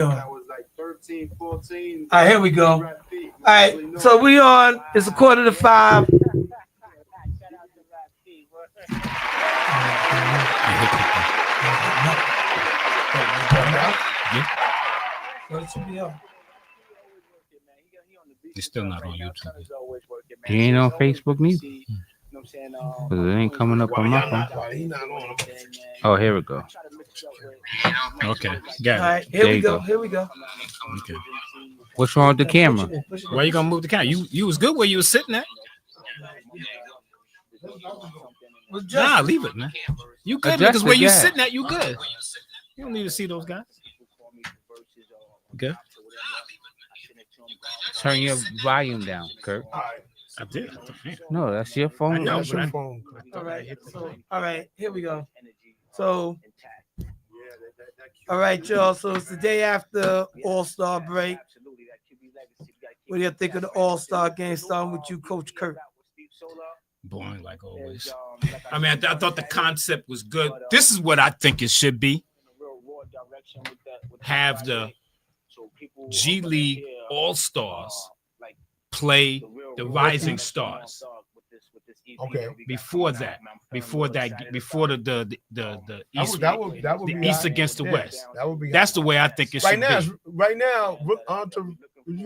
was like 13, 14. All right, here we go. All right, so we on. It's a 4:45. He's still not on YouTube. He ain't on Facebook neither. Because it ain't coming up on my phone. Oh, here we go. Okay, All got it. right, here There we you go. go. Here we go. Okay. What's wrong with the camera? Why you gonna move the camera? You was good where you was sitting at. Nah, leave it, man. You good Adjust because where it, you yeah. sitting at, you good. You don't need to see those guys. Okay. Turn your volume down, Kurt. I did. No, that's your phone. know, That's but your I- phone. All right, so all right, here we go. So, all right, y'all. So it's the day after All-Star break. What do you think of the All-Star game? Starting with you, Coach Kurt. Boring like always. I mean, I thought the concept was good. This is what I think it should be. Have the G League All-Stars play the Rising Stars. Okay. Before the East, That would the be East hot. against the Yeah, West. That would be That's hot. the way I think it right should now. be. Right now,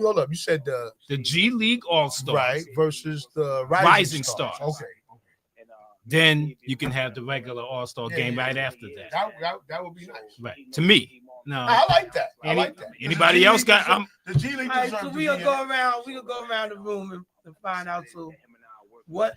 hold up. You said The G League All-Stars. right versus the Rising Stars. Stars. Okay. Then you can have the regular All-Star Yeah, game yeah, right yeah, after yeah. that. That would be nice. Right. To me. No. I like that. I like that. Anybody The G else League got? deserve- the G League All right, deserves so to we be gonna in go it. around. We gonna go around the room and find out. So, what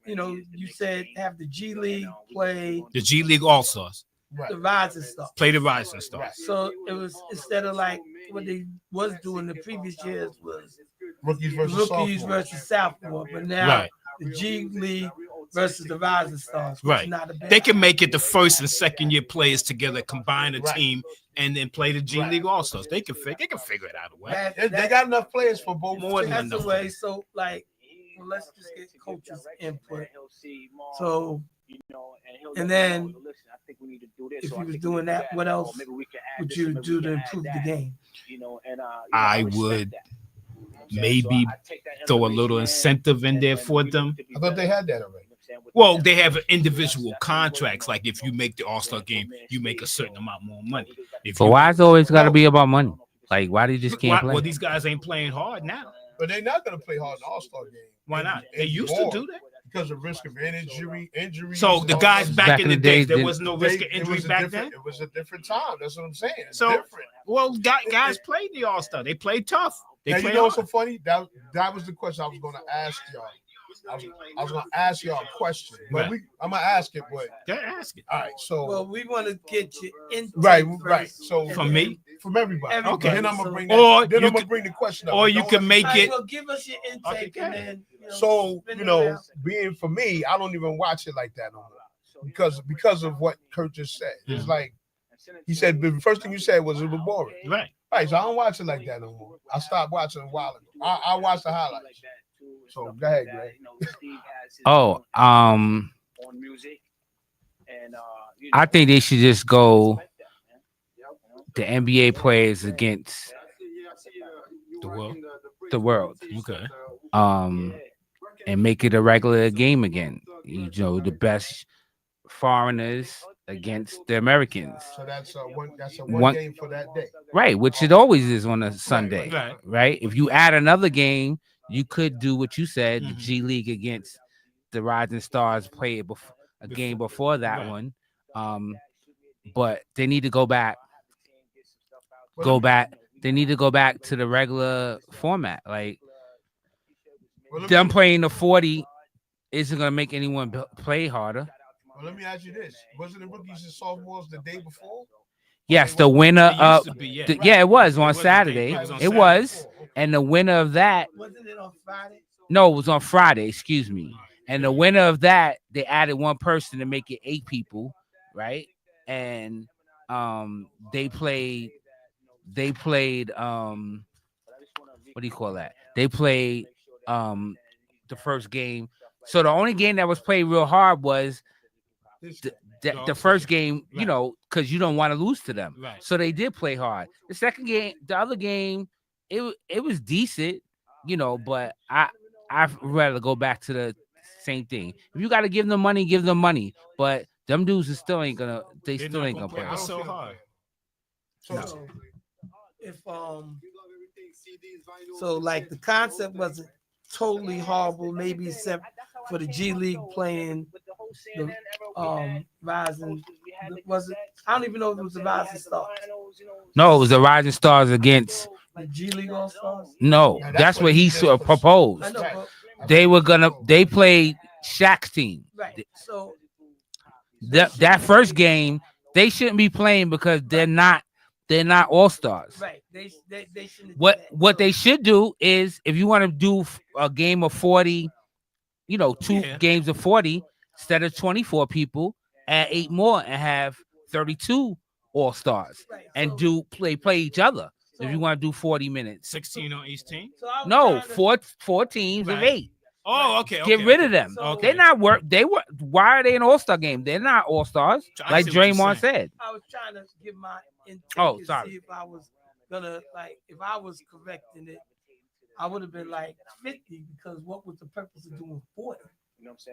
you said have the G League play The G League All-Stars. Right. the Rising Stars. Play the Rising Stars. So it was instead of like what they was doing the previous years was Rookies versus rookies sophomores. versus sophomore, but now Right. the G League versus the Rising Stars. Which Right. is not a bad They can make it the first and second year players together, combine a Right. team, and then play the G Right. League All-Stars. They can figure it out a way. They got enough players for both. More than teams. that's the way. So like, well, let's just get coaches' input. So and then if you was doing that, what else would you do to improve the game? I would maybe throw a little incentive in there for them. I thought they had that already. Well, they have individual contracts. Like if you make the All-Star game, you make a certain amount more money. If But you, why is it always got to be about money? Like, why do you just can't well, play? these guys ain't playing hard now. But they're not going to play hard in the All-Star game. Why not? They used to do that. Because of risk of injury. So the guys back in the days, there was no risk of It injury was a back different- then. It was a different time. That's what I'm saying. It's So, different. well, guys played the All-Star. They played tough. They Now, you played know what's hard. so funny? That was the question I was going to ask y'all. I was going to ask y'all a question, but Right. I'm going to ask it. But Yeah, ask it. all right, so Well, we want to get you in right. So From me? from everybody. Everybody. Okay, then I'm gonna bring Or that. Then you I'm gonna could- bring the question up. or you Don't can let me- make All right, it. well, give us your intake Okay. and then So spin you it know, around. being for me, I don't even watch it like that no more because of what Kurt just said. It's like he said. The first thing you said was it was boring. Right. Right, so I don't watch it like that no more. I stopped watching a while ago. I watch the highlights. So go ahead, Greg. Oh, I think they should just go the NBA players against The world. the world, Okay. and make it a regular game again. You know, the best foreigners against the Americans, So that's one. That's a One- one game for that day. right? Which it always is on a Sunday, Right. right? If you add another game, you could do what you said, the Mhm. G League against the Rising Stars, play it a game before that Right. one. But they need to go back. Well, They need to go back to the regular format. Like Well, them playing the 40 isn't gonna make anyone play harder. let me ask you this: wasn't the rookies and sophomores the day before? Yes, the winner It of used to be, yeah. yeah, it was on was the day- Saturday. it was on It Saturday. was, and the winner of that, Wasn't it on Friday? no, it was on Friday. Excuse me. And the winner of that, they added one person to make it 8 people, right? And they played what do you call that? They played the first game. So the only game that was played real hard was the first game, you Right. know, because you don't want to lose to them. Right. So they did play hard. The second game, the other game, it was decent, you know, but I'd rather go back to the same thing. If you got to give them money, give them money. But them dudes is still ain't gonna. They They're still not ain't gonna gonna play play. so hard. So if so like the concept wasn't totally horrible, maybe except for the G League playing the Rising. Was it? I don't even know if it was the Rising Stars. No, it was the Rising Stars against. The G League All Stars. No, Yeah, that's what he sort of I proposed. know, Right. but, They played Shaq's team. right. So That first game, they shouldn't be playing because they're not all stars. right, they shouldn't. do that. What So- they should do is, if you want to do a game of 40, you know, two Yeah. games of 40 instead of 24 people, add 8 more and have 32 all stars right, and so- play each other. so- If you want to do 40 minutes, 16 on each team. so I was no, trying to- four teams of Right. 8. Oh, okay. Get okay, rid okay. of them. So- They're not work. They were. Why are they an all-star game? They're not all stars, I like see what you're Draymond saying. said. I was trying to give my intent Oh, to sorry. see if I was gonna if I was correcting it, I would have been like 50 because what was the purpose of doing 40?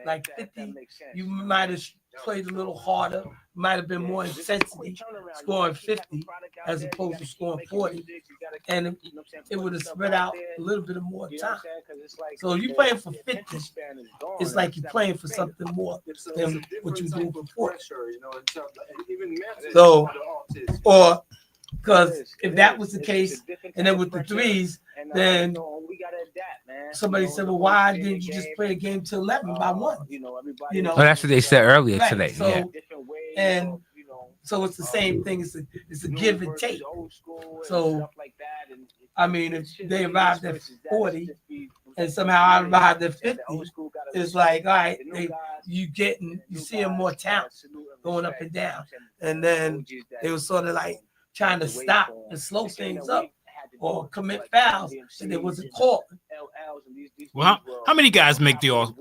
Like 50, you might have played a little harder, might have been more intensity, scoring 50 as opposed to scoring 40, and it would have spread out a little bit of more time. So if you're playing for 50, it's like you're playing for something more than what you're doing for 40. So, or because if that was the case, and then with the threes, then somebody said, well, why didn't you just play a game to 11 by 1? You know, Oh, that's what they said earlier Right, today. so- Yeah. and so it's the same thing. It's a give and take. So, I mean, if they arrived at 40 and somehow I arrived at 50, it's like, all right, you seeing more talent going up and down. And then they were sort of like trying to stop and slow things up or commit fouls, and it wasn't caught. Well, how many guys make the all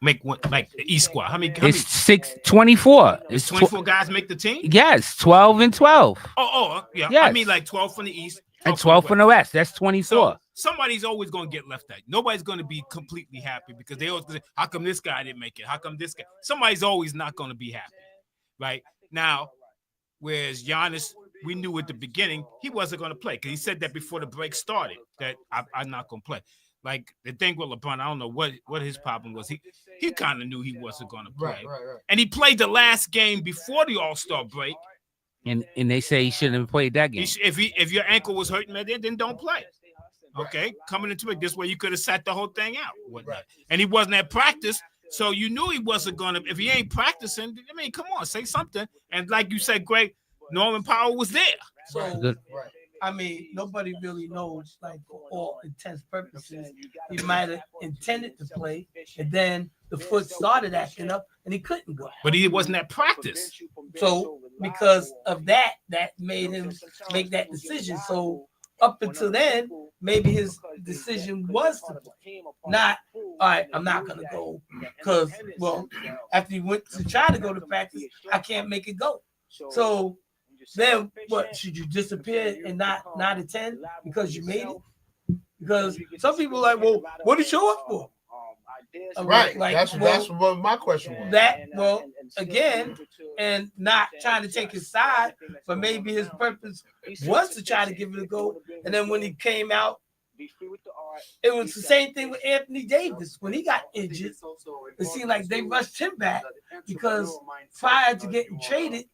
make one like the E squad? How many? It's 24. It's 24 guys make the team. Yes, 12 and 12, Yeah. I Yes. mean, like 12 from the East and 12 from the West. That's 24. So somebody's always going to get left out. Nobody's going to be completely happy because they always say, how come this guy didn't make it? How come this guy? Somebody's always not going to be happy, right? Now, whereas Giannis, we knew at the beginning he wasn't going to play because he said that before the break started that I'm not going to play. Like the thing with LeBron, I don't know what his problem was. He kind of knew he wasn't going to play, Right. and he played the last game before the All-Star break. And they say he shouldn't have played that game. If your ankle was hurting, then don't play. Okay, coming into it this way, you could have sat the whole thing out. Whatnot. And he wasn't at practice, so you knew he wasn't gonna. If he ain't practicing, I mean, come on, say something. And like you said, Greg, Norman Powell was there. So, Good. I mean, nobody really knows, like, for all intents purposes, he might have intended to play, and then the foot started acting up, and he couldn't go. But he wasn't at practice. So, because of that, that made him make that decision. So, up until then, maybe his decision was to play, not, all right, I'm not going to go, because, well, after he went to try to go to practice, I can't make it go. So, then what, should you disappear and not attend because you made it? Because some people are like, well, what did you show up for? Right. Like, That's what my question was. that, well, again, and not trying to take his side, but maybe his purpose was to try to give it a go. And then when he came out, it was the same thing with Anthony Davis. When he got injured, it seemed like they rushed him back because prior to getting traded,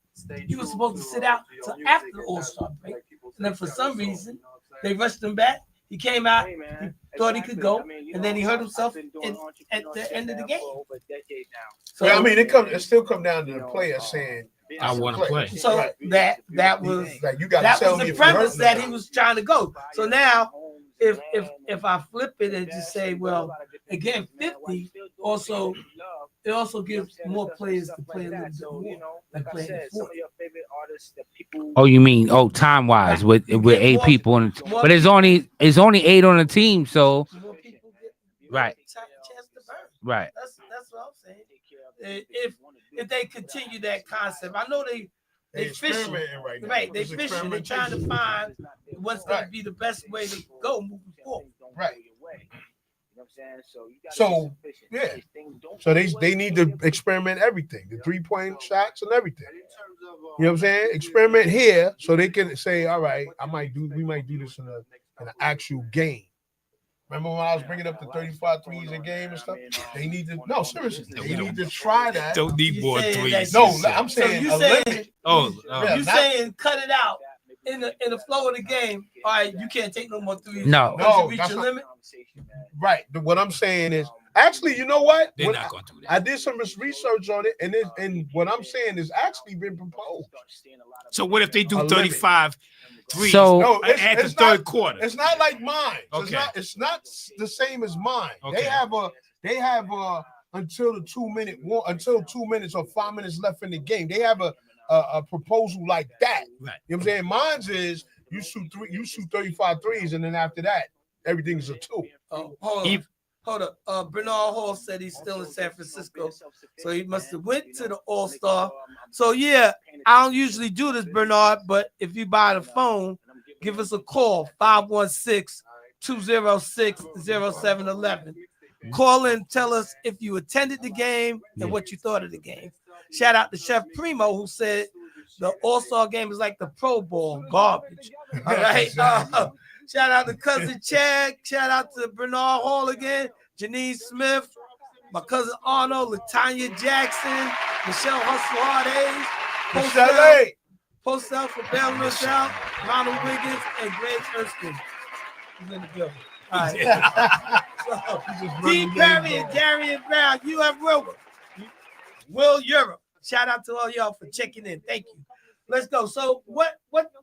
he was supposed to sit out till after the All-Star break. And then for some reason, they rushed him back. He came out, he thought he could go, and then he hurt himself at the end of the game. So, Well, I mean, it still come down to the player saying, I want to play. so Right. that was like, you got to that tell was me the if you're premise hurting that or he not. was trying to go. So now, if I flip it and just say, well, again, 50 also it also gives more players to play a little bit more, like playing at 40. Oh, you mean time wise with You 8 more- people on the more but it's only 8 on the team, so More people get Right. chance to burn. right. That's what I'm saying. if they continue that concept. I know they fishing, experimenting right now. right? They It's fishing. They're trying to find what's going to be the best way to go moving forward. Right. So yeah. So they need to experiment everything, the 3-point shots and everything. You know what I'm saying? Experiment here so they can say, all right, we might do this in an actual game. Remember when I was bringing up the 35 threes a game and stuff? They need to seriously. They need to try that. Don't need You more saying threes. that- No, he said. I'm saying you a saying- limit. Yeah, You saying cut it out in the flow of the game? All right, you can't take no more threes. No. Once you No, reach that's your not- limit. Right. What I'm saying is, actually, you know what? they're When not going to do that. I did some research on it, and what I'm saying is actually been proposed. So what if they do A limit. 35 threes So- No, at the it's third not, quarter? It's not like mine. Okay. It's not the same as mine. Okay. They have until the 2 minutes or 5 minutes left in the game. They have a proposal like that. Right. You know what I'm saying? Mine's is you shoot 35 threes, and then after that, everything's a 2. Oh, hold up. Bernard Hall said he's still in San Francisco, so he must have went to the All-Star. So yeah, I don't usually do this, Bernard, but if you buy the phone, give us a call, 516-206-0711. Call in, tell us if you attended the game and what you thought of the game. Shout out to Chef Primo, who said the All-Star game is like the Pro Bowl, garbage. All right. Shout out to cousin Chad. Shout out to Bernard Hall again. Janine Smith, my cousin Arnold, Latanya Jackson, Michelle Hustle Hard Postel for bailing us out, Ronald Wiggins, and Greg Erskine. He's in the building. All right. So, D. Perry and Darian Brown, UF Wilbur, Will Europe. Shout out to all y'all for checking in. Thank you. Let's go. So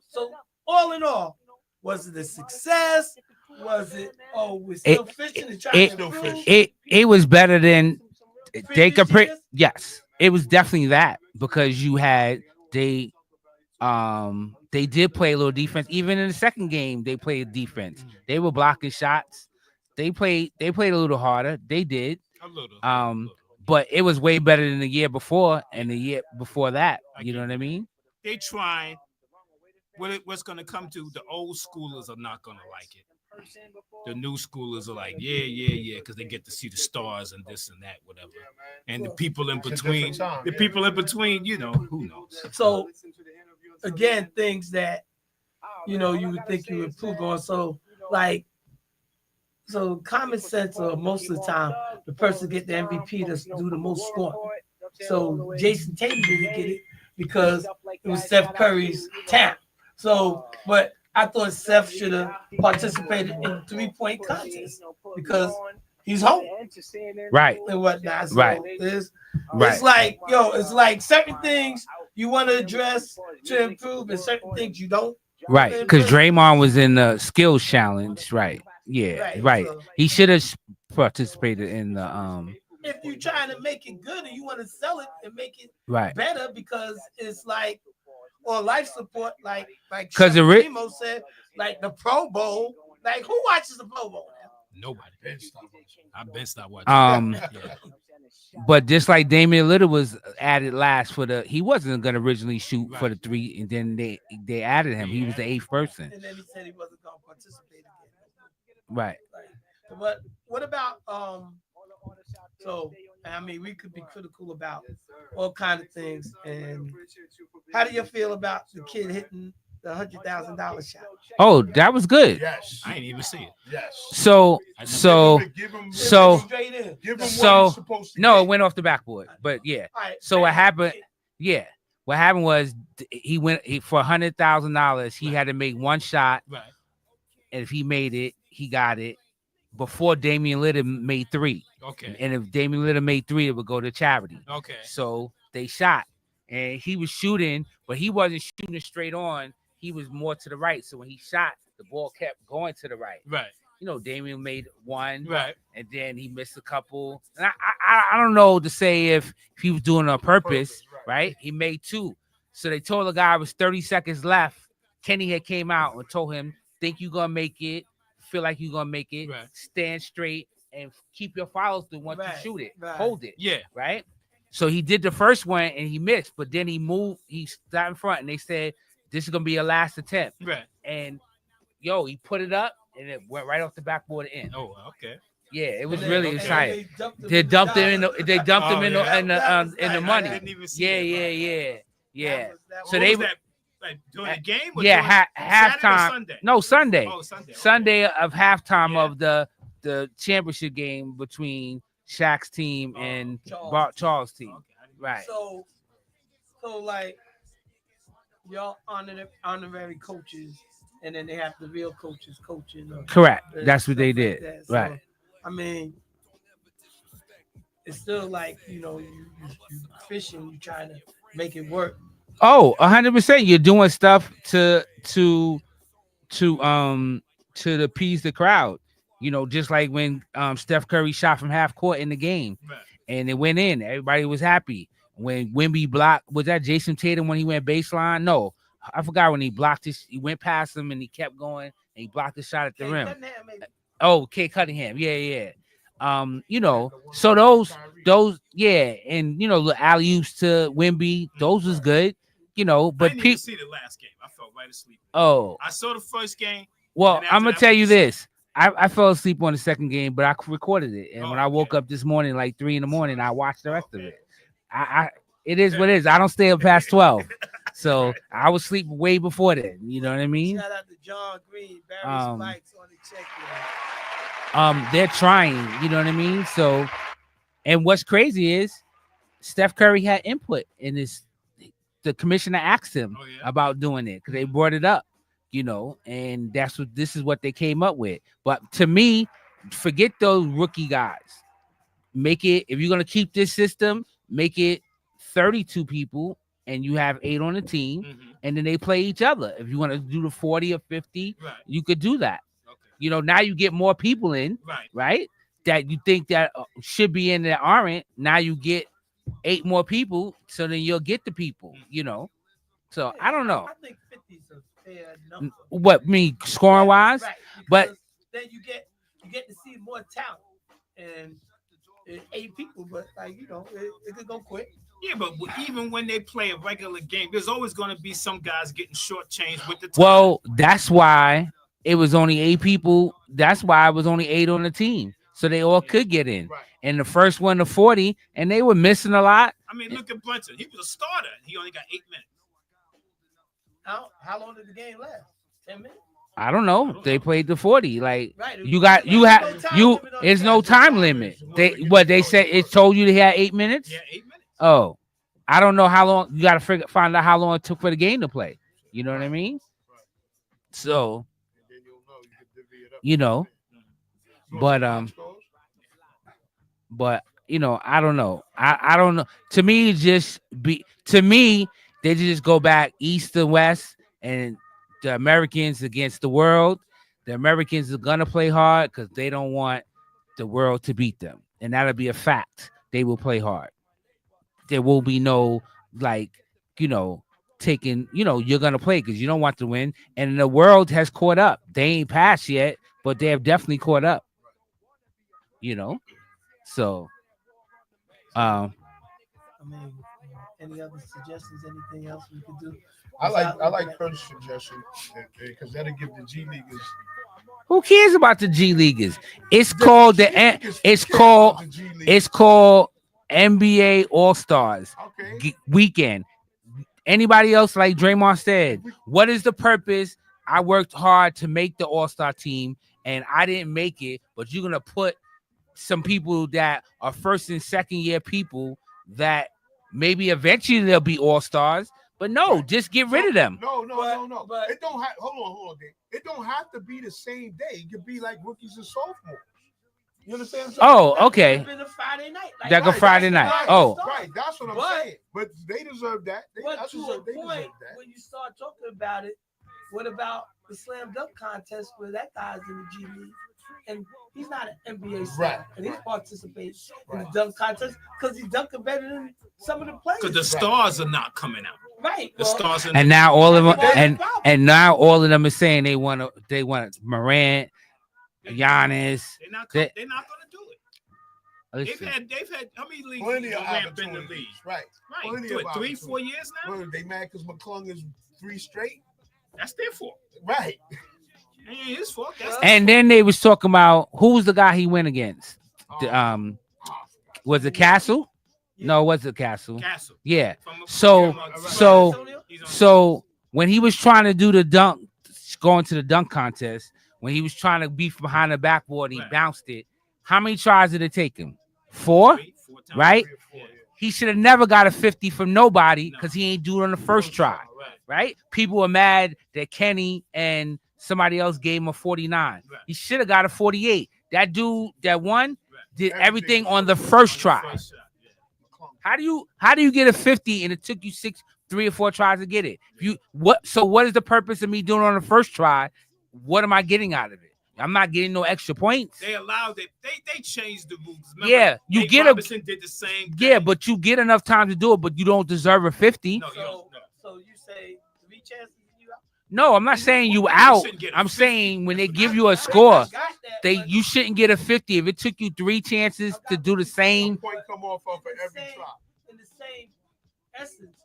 so all in all, was it a success? Was it we're still fishing and trying to improve? It was better than they could Previous years? yes, it was definitely that because you had they did play a little defense. Even in the second game, they played defense. They were blocking shots. They played a little harder. They did. A little. But it was way better than the year before and the year before that. You know what I mean? They trying. What's going to come to the old schoolers are not going to like it. The new schoolers are like, yeah, because they get to see the stars and this and that, whatever. And the people in between, you know, who knows? So again, things that you would think you would improve on. So common sense, or most of the time, the person get the MVP that's do the most scoring. So Jason Tatum didn't get it because it was Steph Curry's talent. So, but I thought Steph should have participated in the 3-point contest because he's home. Right. And whatnot. So Right. It's Right. like, it's like certain things you want to address to improve and certain things you don't. Right. Because Draymond was in the skills challenge. Right. Yeah. Right. So He should have participated in the if you're trying to make it good and you want to sell it and make it right. better, because it's like on life support, like 'Cause Chef it re- Primo said, like the Pro Bowl. Like who watches the Pro Bowl now? Nobody. I've been stopped watching. Yeah. But just like Damian Lillard was added last he wasn't gonna originally shoot for the 3, and then they added him. He was the 8th person. And then he said he wasn't gonna participate again. Right. But what about so I mean we could be critical about all kind of things. And how do you feel about the kid hitting the $100,000 shot? Oh, that was good. Yes. I ain't even see it. Yes. So Give him Straight in. what so- he's supposed to no, get. it went off the backboard. But yeah. All right, So what happened? Yeah. What happened was he for $100,000. He had to make one shot, Right. and if he made it, he got it before Damian Lillard made 3. Okay. And if Damian Lillard made 3, it would go to charity. Okay. So they shot, and he was shooting, but he wasn't shooting straight on. He was more to the right. So when he shot, the ball kept going to the right. Right. You know, Damian made 1, Right. and then he missed a couple. And I don't know to say if he was doing it on purpose, right? He made 2. So they told the guy it was 30 seconds left. Kenny had came out and told him, think you're gonna make it, feel like you're gonna make it, Right. stand straight and keep your follow through once Right, you shoot it. right. Hold it. Yeah. Right. So he did the first one and he missed, but then he moved. He got in front, and they said this is gonna be a last attempt. Right. And he put it up, and it went right off the backboard in. Oh, okay. Yeah, it was And really then- exciting. and They dumped him in. the- They dumped him in the That was in the nice. money. I didn't even see Yeah. That was- So What they was that, like during the game? Or yeah, during Saturday or halftime. Sunday? No, Sunday. Oh, Sunday. Okay. Sunday of halftime Yeah. of the championship game between Shaq's team and Charles' team. Okay, I didn't- Right. So like y'all honorary coaches, and then they have the real coaches coaching. Correct. and That's what they stuff like did. that. So, Right. I mean, it's still like you fishing, you trying to make it work. Oh, 100%. You're doing stuff to appease the crowd. Just like when Steph Curry shot from half court in the game, Right. and it went in. Everybody was happy. When Wemby blocked, was that Jason Tatum when he went baseline? No, I forgot when he blocked his. He went past him and he kept going and he blocked the shot at the Hey, rim. Cunningham, maybe. Oh, Kate Cunningham. Yeah. So those, yeah, and the alley-oops to Wemby, those was good, I but didn't even people. see the last game. I fell right asleep. Oh, I saw the first game. well, And after I'm gonna that tell you was- this. I fell asleep on the second game, but I recorded it, and Oh, when I woke okay. up this morning, like 3 a.m, I watched the rest of it. It is what it is. I don't stay up past 12, so I was sleeping way before that. You know what I mean? Shout out to John Green, Barry Spikes on the check. They're trying. You know what I mean? So, and what's crazy is Steph Curry had input in this. The commissioner asked him Oh, yeah? about doing it because they brought it up, and this is what they came up with. But to me, forget those rookie guys. Make it, if you're gonna keep this system, make it 32 people and you have 8 on the team, Mhm. and then they play each other. If you want to do the 40 or 50, Right. you could do that. Okay. Now you get more people in, Right. right? That you think that should be in that aren't. Now you get 8 more people, so then you'll get the people, So I don't know I think 50 is a fair number. what scoring wise, Right, but- because then you get to see more talent and 8 people, but it could go quick. Yeah, but even when they play a regular game, there's always going to be some guys getting shortchanged with the time. Well, that's why it was only 8 people. That's why it was only 8 on the team, so they all could get in. Right. And the first one to 40, and they were missing a lot. I mean, look at Brunson. He was a starter. He only got 8 minutes. How long did the game last? 10 minutes? I don't know. They played the 40. Like Right. you got, you There's have no time you. limit on There's the no time. time limit. They said it told you they had 8 minutes. Yeah, 8 minutes. Oh, I don't know how long. You got to find out how long it took for the game to play. You know what I mean? So, And then you'll know you can divvy it up. but I don't know. I don't know. To me, they just go back east and west, and the Americans against the world. The Americans are gonna play hard because they don't want the world to beat them, and that'll be a fact. They will play hard. There will be no taking. You're gonna play because you don't want to win, and the world has caught up. They ain't passed yet, but they have definitely caught up. So. I mean, any other suggestions? Anything else we could do? I like Kurt's suggestion because that'll give the G Leaguers. Who cares about the G Leaguers? It's called it's called NBA All Stars Okay. weekend. Anybody else, like Draymond said, what is the purpose? I worked hard to make the All Star team, and I didn't make it. But you're gonna put some people that are first and second year people that maybe eventually they'll be All Stars. But no, just get rid of them. No. But- It don't have. Hold on, Dave. It don't have to be the same day. It could be like rookies and sophomores. You understand? What I'm saying? Oh, okay. It's been a Friday night. Like a Friday that's night. the Oh. start. Right, that's what I'm But- saying. But they deserve that. They But to a deserve point, that. when you start talking about it, what about the slam dunk contest where that guy's in the G League and he's not an NBA star, Right, and he's right. participating in Right. the dunk contest because he's dunking better than some of the players. Because the stars are not coming out. right. The well, stars are And now all of them, that's the and problem. now all of them are saying they want Morant, Giannis. they're not They- going to do it. They've had how many leagues Plenty of ramp in the opportunities. league? Right. Right. Plenty What, of 3-4 years now? Well, they mad because McClung is 3 straight. That's their fault. Right. It ain't his fault. That's And then they was talking about who was the guy he went against. Was it Castle? No, was it Castle? Castle. Yeah. From So he's on- so when he was trying to do the dunk, going to the dunk contest, when he was trying to beef behind the backboard, he Right. bounced it. How many tries did it take him? 4, 4 times. right? 3 or 4, yeah. He should have never got a 50 from nobody No. because he ain't do it on the first try, Right. right? People were mad that Kenny and somebody else gave him a 49. Right. He should have got a 48. That dude, that one, Right. did Everything everything was on the first first On the try. first shot, yeah. McClung. How do you get a 50 and it took you 3 or 4 tries to get it? What is the purpose of me doing it on the first try? What am I getting out of it? I'm not getting no extra points. They allowed it. They changed the rules. Remember, Yeah, you Nate get Robinson did the same thing. Yeah, but you get enough time to do it, but you don't deserve a 50. No, you don't. No. So you say 3 chances you out? No, I'm not saying you Well, out. shouldn't get a I'm 50. saying when they That's give what you I a score, got that, but you shouldn't get a 50. If it took you 3 chances to do the One same, point come off of for every Same. try. in the same essence,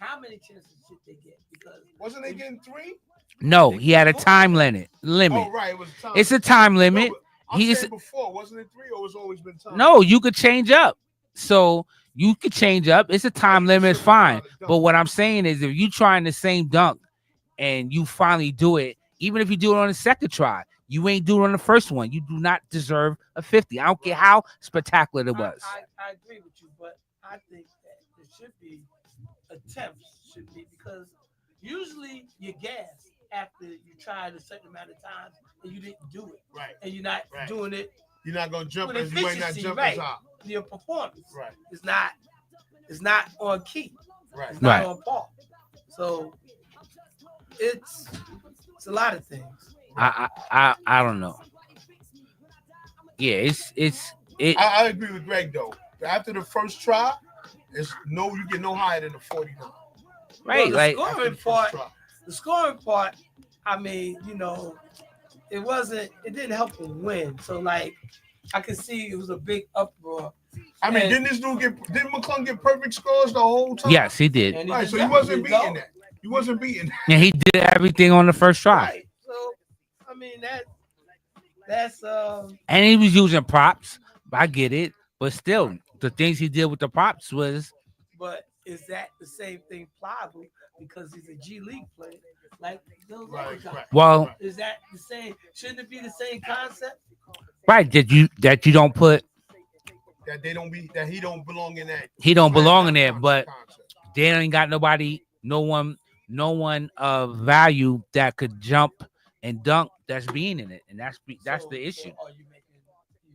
how many chances should they get? Because Wasn't they getting 3? no, he had a time limit. Oh, right. It was time. It's a time limit. No, but I'm He's saying before, wasn't it 3 or it's always been time? no, you could change up. So you could change up. It's a time limit, it's fine. But what I'm saying is, if you trying the same dunk and you finally do it, even if you do it on the second try, you ain't do it on the first one. You do not deserve a 50. I don't care how spectacular it was. I agree with you, but I think that there should be attempts, because usually you gas after you tried a certain amount of times and you didn't do it, Right. and you're not Right. doing it. You're not going to jump With as you might not efficiency, jump right. as high. Your performance Right. is not on key. Right. It's not Right. on par. So it's a lot of things. I don't know. Yeah, it. I agree with Greg, though. After the first try, you get no higher than the 49. Right, Well, the like After scoring the first part, try. the scoring part, I mean, it didn't help him win. So like, I could see it was a big uproar. I mean, And- didn't McClung get perfect scores the whole time? yes, he did. And Right, so he deserved wasn't it, beating though. that. He wasn't beating that. And he did everything on the first try. Right. So I mean that's And he was using props. I get it, but still, the things he did with the props was but is that the same thing pliable because he's a G League player like those other Right, guys? right. well, Is that the same? Shouldn't it be the same concept? right. That you don't put That he don't belong in that. he don't belong in there, but concept. they ain't got no one of value that could jump and dunk that's being in it, and that's So the issue. are you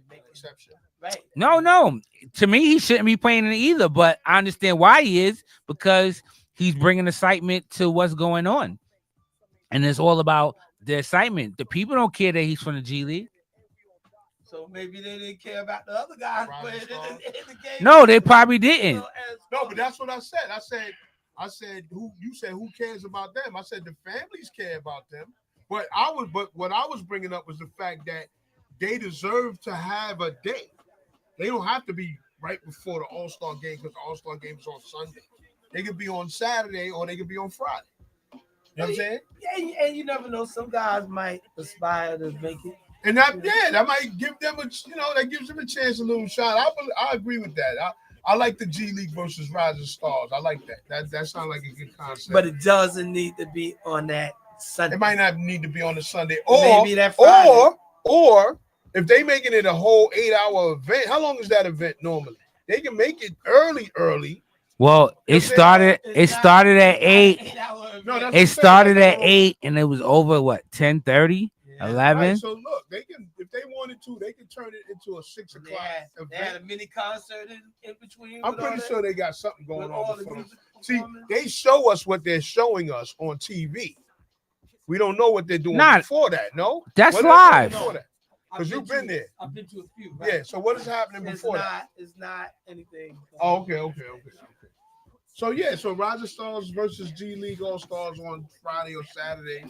making Exception. right? No. To me, he shouldn't be playing in it either. But I understand why he is, because he's bringing excitement to what's going on, and it's all about the excitement. The people don't care that he's from the G League. So maybe they didn't care about the other guys Right, playing in so- the game. No, they probably didn't. No, but that's what I said. I said who cares about them? I said the families care about them. But what I was bringing up was the fact that they deserve to have a day. They don't have to be right before the All-Star game because the All-Star game is on Sunday. They could be on Saturday or they could be on Friday. You know what I'm saying? Yeah, and you never know. Some guys might aspire to make it. And that might give them that gives them a chance, a little shot. I agree with that. I like the G League versus Rising Stars. I like that. That sounds like a good concept. But it doesn't need to be on that Sunday. it might not need to be on the Sunday, Maybe that Friday. or if they making it a whole 8-hour event. How long is that event normally? They can make it early. Well, it started at 8. No, that's It started at 8, and it was over what 10:30, 11. Right, so look, they can if they wanted to, they can turn it into a 6 o'clock They had event. a mini concert in between. I'm with all pretty that, sure they got something going with all on. the before. music See, performance. they show us what they're showing us on TV. We don't know what they're doing Nah, before that. No, that's What are they doing live. before that? I've 'cause you've been there. I've been to a few. Right? Yeah. So what is happening It's before that? not anything. Oh, okay. So so Rising Stars versus G League All Stars on Friday or Saturday.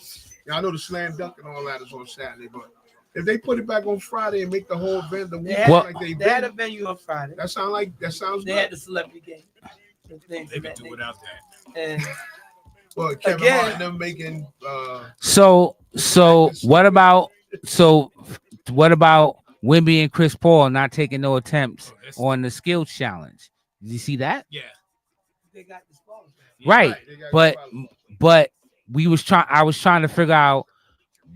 Yeah, I know the slam dunk and all that is on Saturday, but If they put it back on Friday and make the whole event the week Well, like they They had a did, venue on Friday. that sounds They good. had the celebrity game. And things They of could that do nature. without that. And Well, Kevin Again- Hart and them making So what about Wemby and Chris Paul not taking no attempts on the skills challenge? Did you see that? Yeah. they got disqualified. Right. they got But disqualified. but I was trying to figure out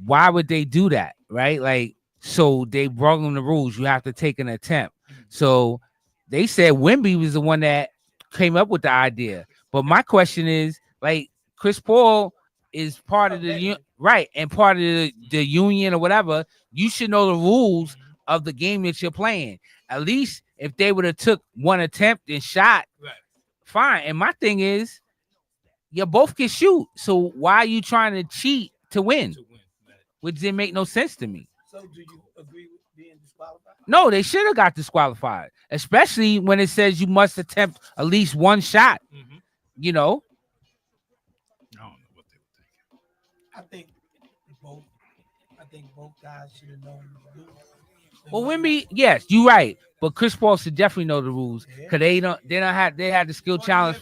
why would they do that, right? Like, so they brought them the rules. You have to take an attempt. So they said Wemby was the one that came up with the idea. But my question is, like, Chris Paul is part of the right and part of the union or whatever. You should know the rules of the game that you're playing. At least if they would have took one attempt and shot, Right. fine. And my thing is, you both can shoot. So why are you trying to cheat to win? To win. Right. Which didn't make no sense to me. So do you agree with being disqualified? No, they should have got disqualified, especially when it says you must attempt at least one shot. Mm-hmm. You know, I don't know what they were thinking. I think both guys should have known the rules. well, Wemby, yes, you're right, but Chris Paul should definitely know the rules because they had the skill challenge,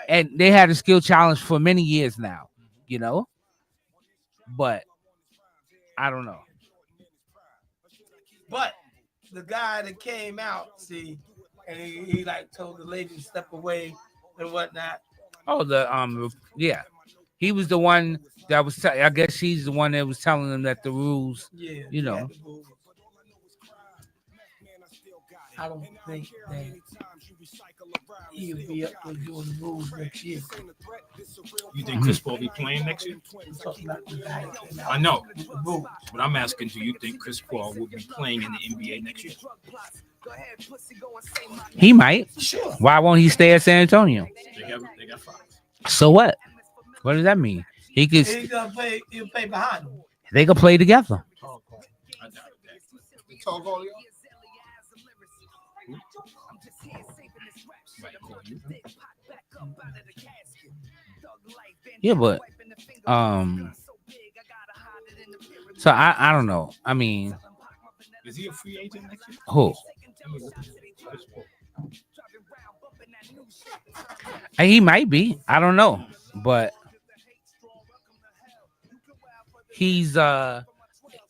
and they had the skill challenge for many years now. You know, but I don't know. But the guy that came out, see, and he like told the lady to step away and whatnot. Oh, yeah, he was the one that was. I guess he's the one that was telling them that the rules. Yeah, You know. I don't think that he'll be up there doing the rules next year. You think Chris Paul be playing next year? I'm talking about the guy that came out I know, with the rules. but I'm asking, do you think Chris Paul will be playing in the NBA next year? He might. Sure. Why won't he stay at San Antonio? They got five. So what? What does that mean? He could. He's gonna play. He'll play behind him. They could play together. I doubt that. Talk all y'all. Right, call you. Yeah, but so I don't know. I mean, Is he a free agent next year? who? I mean, Chris Paul. He might be. I don't know, but he's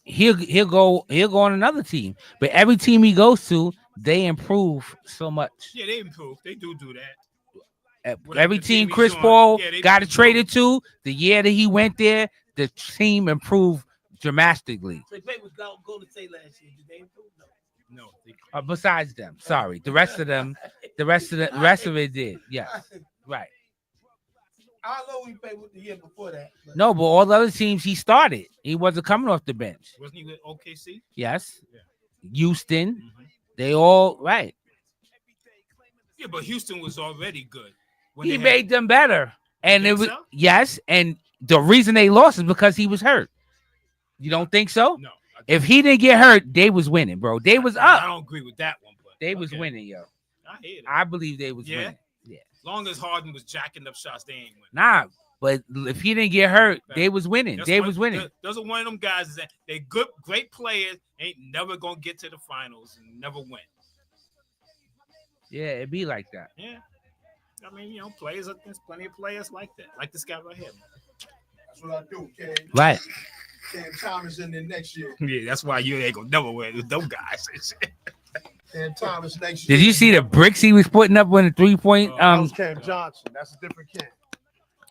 he'll go on another team. But every team he goes to, they improve so much. Yeah, they improve. They do that. Every the team team Chris he's on, Paul yeah, they got do traded to, the year that he went there, the team improved dramatically. So he played with Golden State last year. Did they improve? No. No, they, Besides them, sorry, the rest of it did. Yes, right. I don't know who he played with the year before that. but- No, but all the other teams he started, he wasn't coming off the bench. wasn't he with OKC? Yes, Yeah. Houston, Mm-hmm. they all right. Yeah, but Houston was already good. When He they made them better, and You it think was so? yes, and the reason they lost is because he was hurt. You don't think so? No. If he didn't get hurt, they was winning, bro. They was I up. don't agree with that one, but They was okay. winning, yo. I hear that. I believe they was Yeah? winning. As long as Harden was jacking up shots, they ain't winning. Nah, but if he didn't get hurt, they was winning. That's They one- was winning. Those are one of them guys that they good, great players, ain't never gonna get to the finals and never win. Yeah, it'd be like that. Yeah, I mean, players. There's plenty of players like that, like this guy right here. That's what I do, Cam. Right. Cam Thomas in there next year. Yeah, that's why you ain't gonna never win with those guys. Cam Thomas next year. Did you see the bricks he was putting up when the 3-point? That was Cam Johnson. That's a different Cam.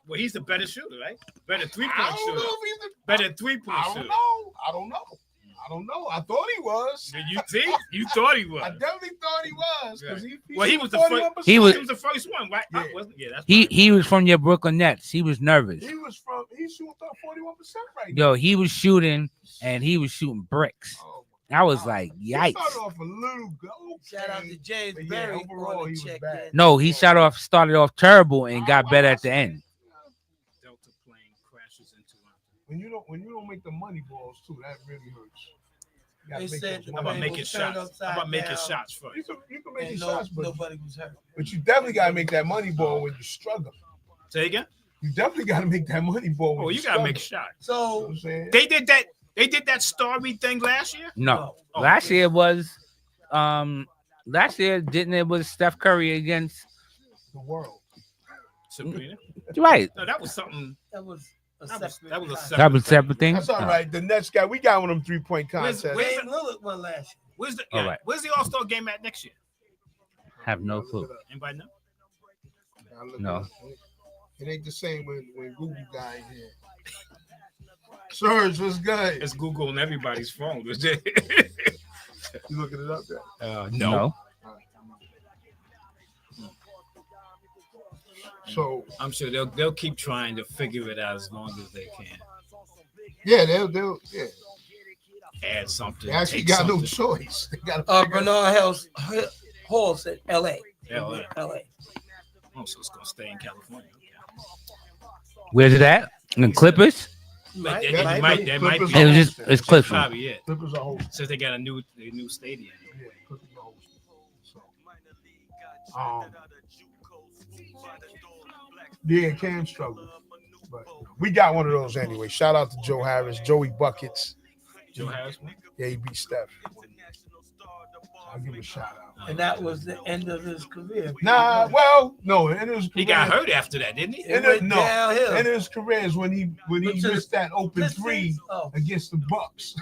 Well, he's the better shooter, right? Better I three-point don't know shooter. if he's the Better three-point I don't shooter. know. I don't know. I thought he was. Did you see? You thought he was. I definitely thought he was. Right. He Well, he was the 41%. first. He was- He was the first one, right? Yeah. Wasn't? Yeah, that's He was from your Brooklyn Nets. He was nervous. He was from. He's shooting 41% right Yo, he was shooting and he was shooting bricks. now. I was like, He yikes. started off a little go. Shout out to James But yeah, Berry. overall, he was check bad. in. No, he started off terrible and got better at the end. Delta plane crashes into him. When you don't make the money balls too, that really hurts. You gotta They make said those the How money about plane making was turned shots? upside How about making down, shots first? You can make And your shots, but nobody was hurt. you definitely gotta make that money ball when you struggle. Say again. You definitely gotta make that money ball when Oh, you you gotta make struggle. shots. You know what So I'm saying? They did that. They did that story thing last year. No, Oh. last year was last year didn't it was Steph Curry against The world. Sabrina. right. No, that was something. That was a That was separate. a separate. That was separate thing. That's all right. The Nets guy, we got one of them 3-point contests. where's- Dame Lillard won last year. Where's the All right. Where's the All-Star game at next year? Have no clue. Anybody know? Now look No. at it. It ain't the same when Google guy in here. Serge, what's good? It's Google on everybody's phone. You looking it up there? No. So I'm sure they'll keep trying to figure it out as long as they can. yeah, they'll yeah. Add something. They actually take got no something. choice. They got Bernard Hall said L.A. LA. L.A. Oh, so it's gonna stay in California. Where's it at? In Clippers? Might- That might might be. that might Clippers be. It was just it's Clippers. Probably it. Clippers are hosting. Since they got a new stadium. Yeah, Clippers are hosting. So, yeah, Cam struggled, but we got one of those anyway. Shout out to Joe Harris, Joey Buckets. Joe Harris. Yeah, he beat Steph. I'll give him a shout out. And that was the end of his career. Nah, well, no, and it was He got hurt after that, didn't he? It went downhill. And his career is when he missed that open three Oh, against the Bucks.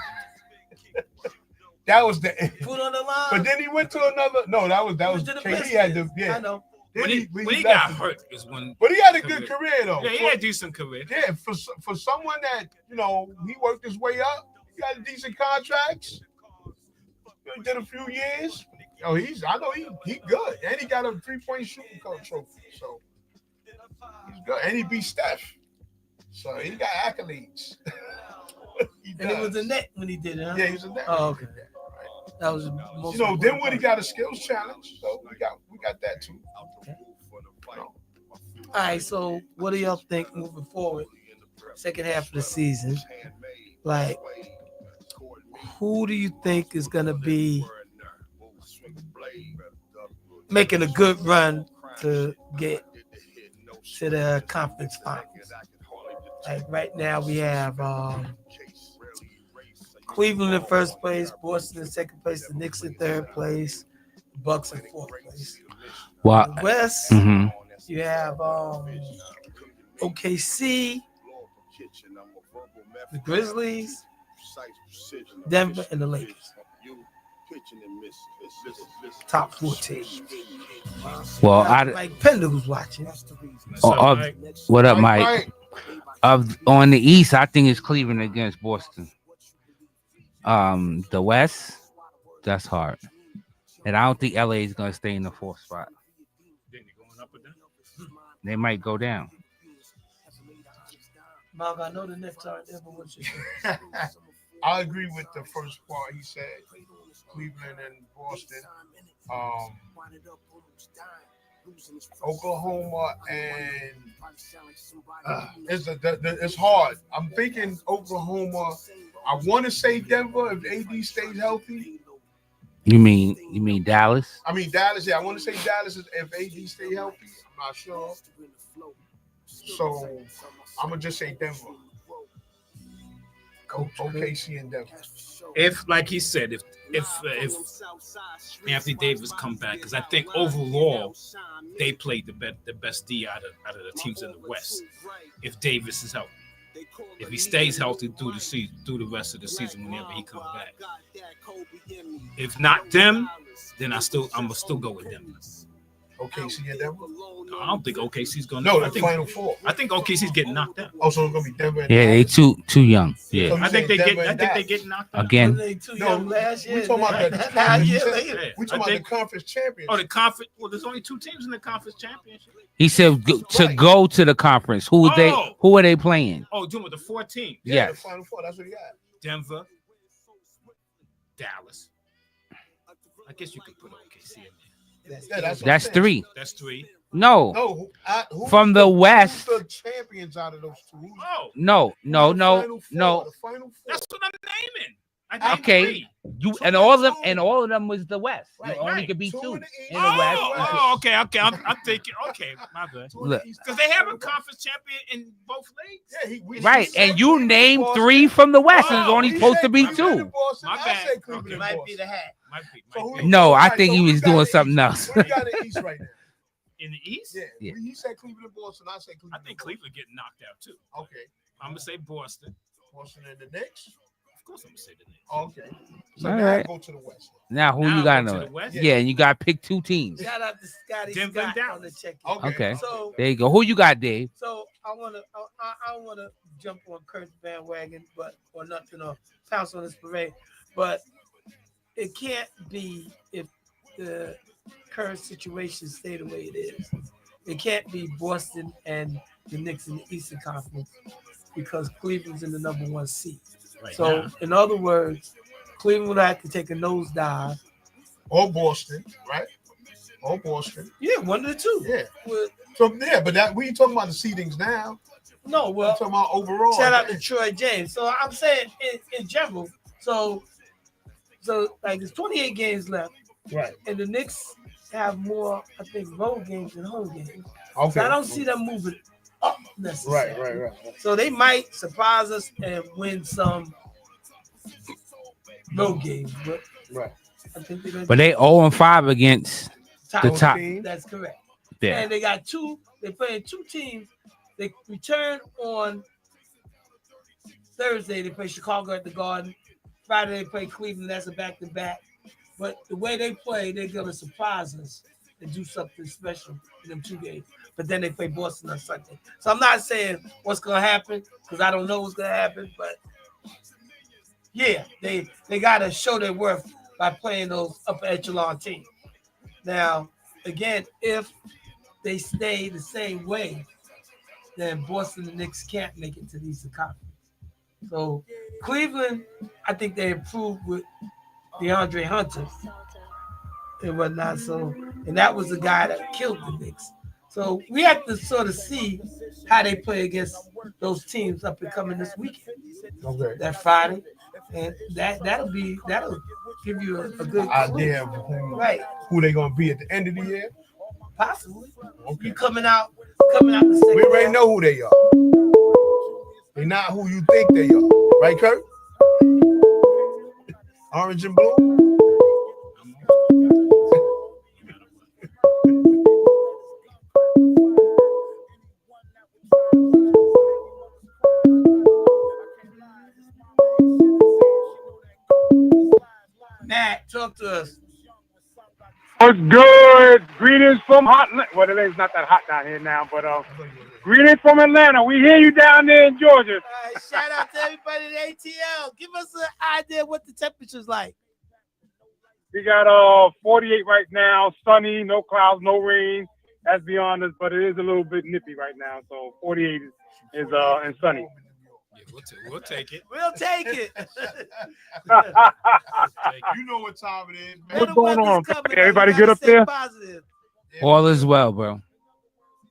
That was the end. put on the line. But then he went to another. No, that was to the KD had the Pistons. I know. Then When he left got it. hurt is when. But he had a good career though. Yeah, he had a decent career. Yeah, for someone that he worked his way up, he got a decent contracts. He did a few years. Oh, I know he good, and he got a 3-point shooting trophy. So he's good, and he beat Steph. So he got accolades. And it was a net when he did it. Huh? Yeah, he was a net. Oh, okay. That was the most. Then Woody got a skills challenge, so we got that too. All right. So, what do y'all think moving forward? Second half of the season, like, who do you think is gonna be making a good run to get to the conference finals? Like right now, we have Cleveland in first place, Boston in second place, the Knicks in third place, Bucks in fourth place. Well, In the West, mhm. you have OKC, the Grizzlies, Denver, and the Lakers. Top 14. Well, Like Pender was watching. what up, Mike? Right. On the East, I think it's Cleveland against Boston. The West, that's hard, and I don't think LA is gonna stay in the fourth spot. They might go down. Mark, I know the Knicks aren't there, but what you think? I agree with the first part he said. Cleveland and Boston. Oklahoma and it's hard. I'm thinking Oklahoma. I want to say Denver if AD stays healthy. You mean Dallas? I mean Dallas. Yeah, I want to say Dallas if AD stay healthy. I'm not sure. So I'm gonna just say Denver. OKC and Denver. If, like he said, if Anthony Davis come back, because I think overall they played the best D out of the teams in the West. If Davis is healthy, if he stays healthy through the season, through the rest of the season, whenever he comes back. If not them, then I'm gonna still go with them. OKC and Denver. I don't think OKC's gonna. No, I the think Final Four. I think OKC's getting knocked out. Also, it's gonna be Denver. And Yeah, they Dallas. too young. So Yeah, you I think saying they Denver get. I and think they Dallas? get knocked out. again. They too No, young last year. we talking about Now, that. a year We later. Yeah. talking I about think- the conference championship. Oh, the conference. Well, there's only 2 teams in the conference championship. He said to go to the conference. Who are they? Oh. Who are they playing? Oh, doing with the 4 teams. Yeah, the Yes. Final Four. That's what he got. Denver, Dallas. I guess you could put OKC in there. Yeah, that's what I'm That's saying. 3. That's 3. No, Who's from the West. Who's the champions out of those two? Oh, No. The Final Four, No. the Final Four. that's what I'm naming. I named Okay. 3. and all of them was the West. You only could be two in the West. Okay. I'm thinking. Okay, my bad. Because they have a conference champion in both leagues. Yeah, right, and you named 3 from the West, and it's only supposed to be 2. My bad. It might be the hat. No, I think he was doing something else. What do you got in the East right now? In the East? Yeah. He said Cleveland and Boston. I said Cleveland. I think Cleveland getting knocked out too. Okay. I'm gonna say Boston. Boston and the Knicks. Of course, I'm gonna say the Knicks. Okay. So All now right. go to the West. Now who you got in the West? Yeah, and you got to pick 2 teams. Shout out to Scotty Denver and Scott on the Dallas. check. Okay. So There you go. Who you got, Dave? So I don't wanna jump on Kurt's bandwagon, or nothing, or pounce on this parade, but it can't be if the current situation stay the way it is. It can't be Boston and the Knicks in the Eastern Conference because Cleveland's in the number 1 seed. Right So now. in other words, Cleveland would have to take a nosedive. Or Boston, right? Or Boston. Yeah, one of the two. Yeah. Well, So but that we ain't talking about the seedings now. no, We're well, talking about overall. shout out to Troy James. So I'm saying in general. So like there's 28 games left, Right. and the Knicks have more, I think, road games than home games. Okay. So I don't see them moving up necessarily. Right. So they might surprise us and win some road games, but Right. I think they're gonna But they 0-5 against top the top. team. That's correct. Yeah. And they got 2. They playing 2 teams. They return on Thursday. They play Chicago at the Garden. Friday they play Cleveland. That's a back-to-back. But the way they play, they're gonna surprise us and do something special in them 2 games. But then they play Boston on Sunday. So I'm not saying what's gonna happen because I don't know what's gonna happen. But yeah, they gotta show their worth by playing those upper echelon teams. Now, again, if they stay the same way, then Boston and Knicks can't make it to the Eastern Conference. So Cleveland, I think they improved with DeAndre Hunter and whatnot. So, and that was the guy that killed the Knicks. So we have to sort of see how they play against those teams up and coming this weekend. Okay. That Friday, and that'll give you a good Idea of who they gonna be at the end of the year. Possibly. Okay. You coming out the second. We already know who they are. They're not who you think they are, right, Kurt? Orange and blue. Matt, talk to us. What's good? Greetings from Hotland. Well, it is not that hot down here now, but greetings from Atlanta. We hear you down there in Georgia. All right, shout out to everybody at ATL. Give us an idea what the temperature's like. We got 48 right now, sunny, no clouds, no rain. That's beyond us, but it is a little bit nippy right now. So 48 is and sunny. Yeah, we'll take it. We'll take it. You know what time it is, man. What's going on? Coming, Everybody you good gotta up stay there? Positive. All is well, bro.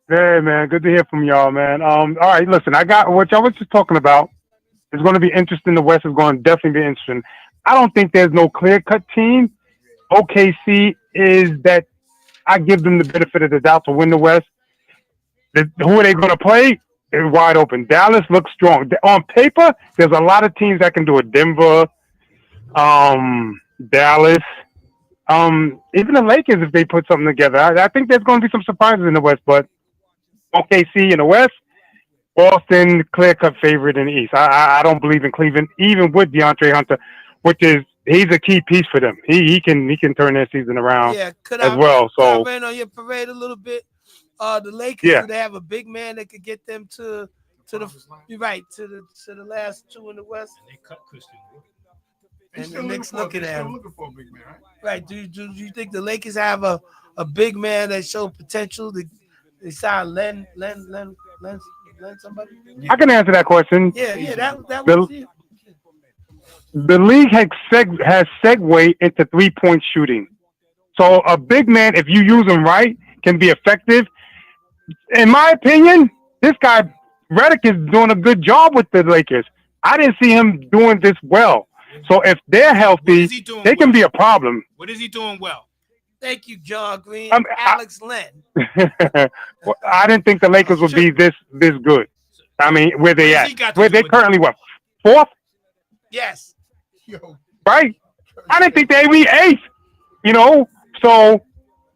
Hey, man, good to hear from y'all, man. All right, listen, I got what y'all was just talking about. It's going to be interesting. The West is going to definitely be interesting. I don't think there's no clear-cut team. OKC is that I give them the benefit of the doubt to win the West. Who are they going to play? They're wide open. Dallas looks strong. On paper, there's a lot of teams that can do it. Denver, Dallas, even the Lakers if they put something together. I think there's going to be some surprises in the West, but OKC in the West, Boston, clear-cut favorite in the East. I don't believe in Cleveland, even with DeAndre Hunter, he's a key piece for them. He can turn their season around as well. So I ran on your parade a little bit. The Lakers, they have a big man that could get them to the you're right to the last 2 in the West. And they cut Christian Wood. And the Knicks looking at him. Looking for a big man, right? Right. Do you think the Lakers have a big man that showed potential? They signed Len somebody. I can answer that question. Yeah. That was it. The league has segued into 3-point shooting. So a big man, if you use him right, can be effective. In my opinion, this guy, Redick, is doing a good job with the Lakers. I didn't see him doing this well. So if they're What healthy, is he doing they can well? be a problem. What is he doing well? Thank you, John Green. I mean, Alex Len. Well, I didn't think the Lakers would be this good. I mean, where they What has at? he got to Where do they with currently what? Fourth, Yes. Yo, right? I didn't think they'd be eighth. You know, so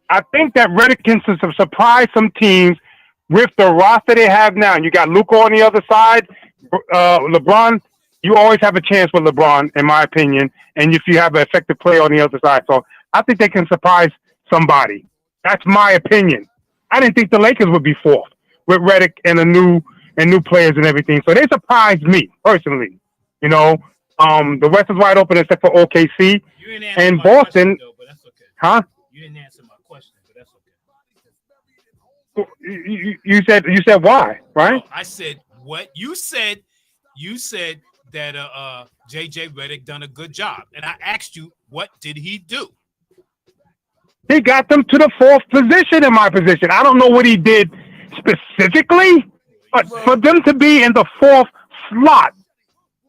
I think that Redick can surprise some teams with the roster they have now. And you got Luka on the other side, LeBron. You always have a chance with LeBron, in my opinion, and if you have an effective player on the other side. So I think they can surprise somebody. That's my opinion. I didn't think the Lakers would be fourth with Redick and new players and everything. So they surprised me personally. You know, the West is wide open except for OKC You didn't answer and my Boston. question, though, but that's okay. Huh? You didn't answer my question, but that's okay. You said why, right? No, I said what you said. You said that JJ Redick done a good job, and I asked you what did he do? He got them to the fourth position in my position. I don't know what he did specifically, but for them to be in the fourth slot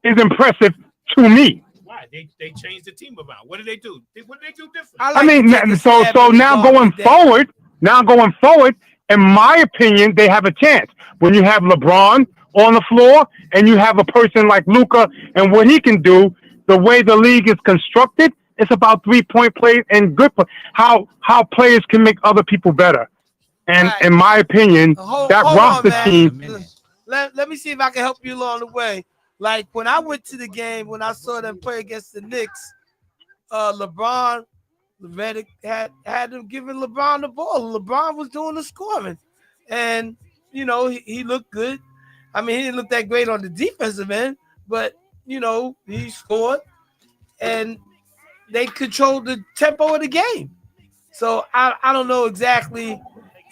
is impressive to me. Why they changed the team around? What did they do? What did they do different? I I like mean, to take a so stab so at now John going today. forward, in my opinion, they have a chance. When you have LeBron on the floor and you have a person like Luka and what he can do, the way the league is constructed, it's about 3-point plays and good play. How players can make other people better. And Right. in my opinion, Hold that on, roster man. team. Let me see if I can help you along the way. Like when I went to the game, when I saw them play against the Knicks, LeBron, Redick had them giving LeBron the ball. LeBron was doing the scoring, and you know he looked good. I mean, he didn't look that great on the defensive end, but you know he scored, and they controlled the tempo of the game. So I don't know exactly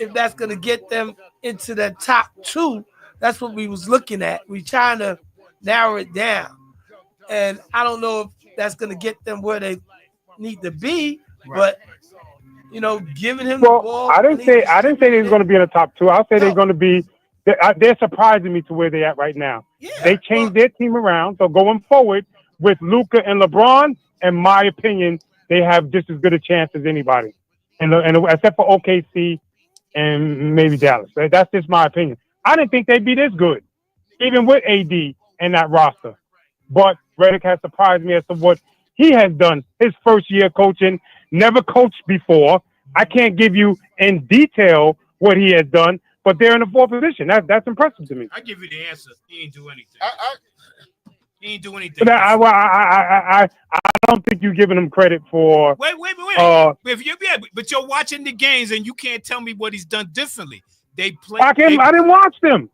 if that's going to get them into the top two. That's what we was looking at. We trying to narrow it down, and I don't know if that's going to get them where they need to be. But you know, giving him the ball. Well, I didn't say they was going to be in the top two. I'll say they're going to be. They're surprising me to where they're at right now. Yeah, They changed their team around. So going forward with Luka and LeBron, in my opinion, they have just as good a chance as anybody, and except for OKC and maybe Dallas. That's just my opinion. I didn't think they'd be this good, even with AD and that roster. But Redick has surprised me as to what he has done. His first year coaching, never coached before. I can't give you in detail what he has done, but they're in the fourth position. That's impressive to me. I give you the answer. He ain't do anything. He ain't do anything. But I don't think you're giving him credit for. Wait. But you're watching the games and you can't tell me what he's done differently. They play. I didn't watch them.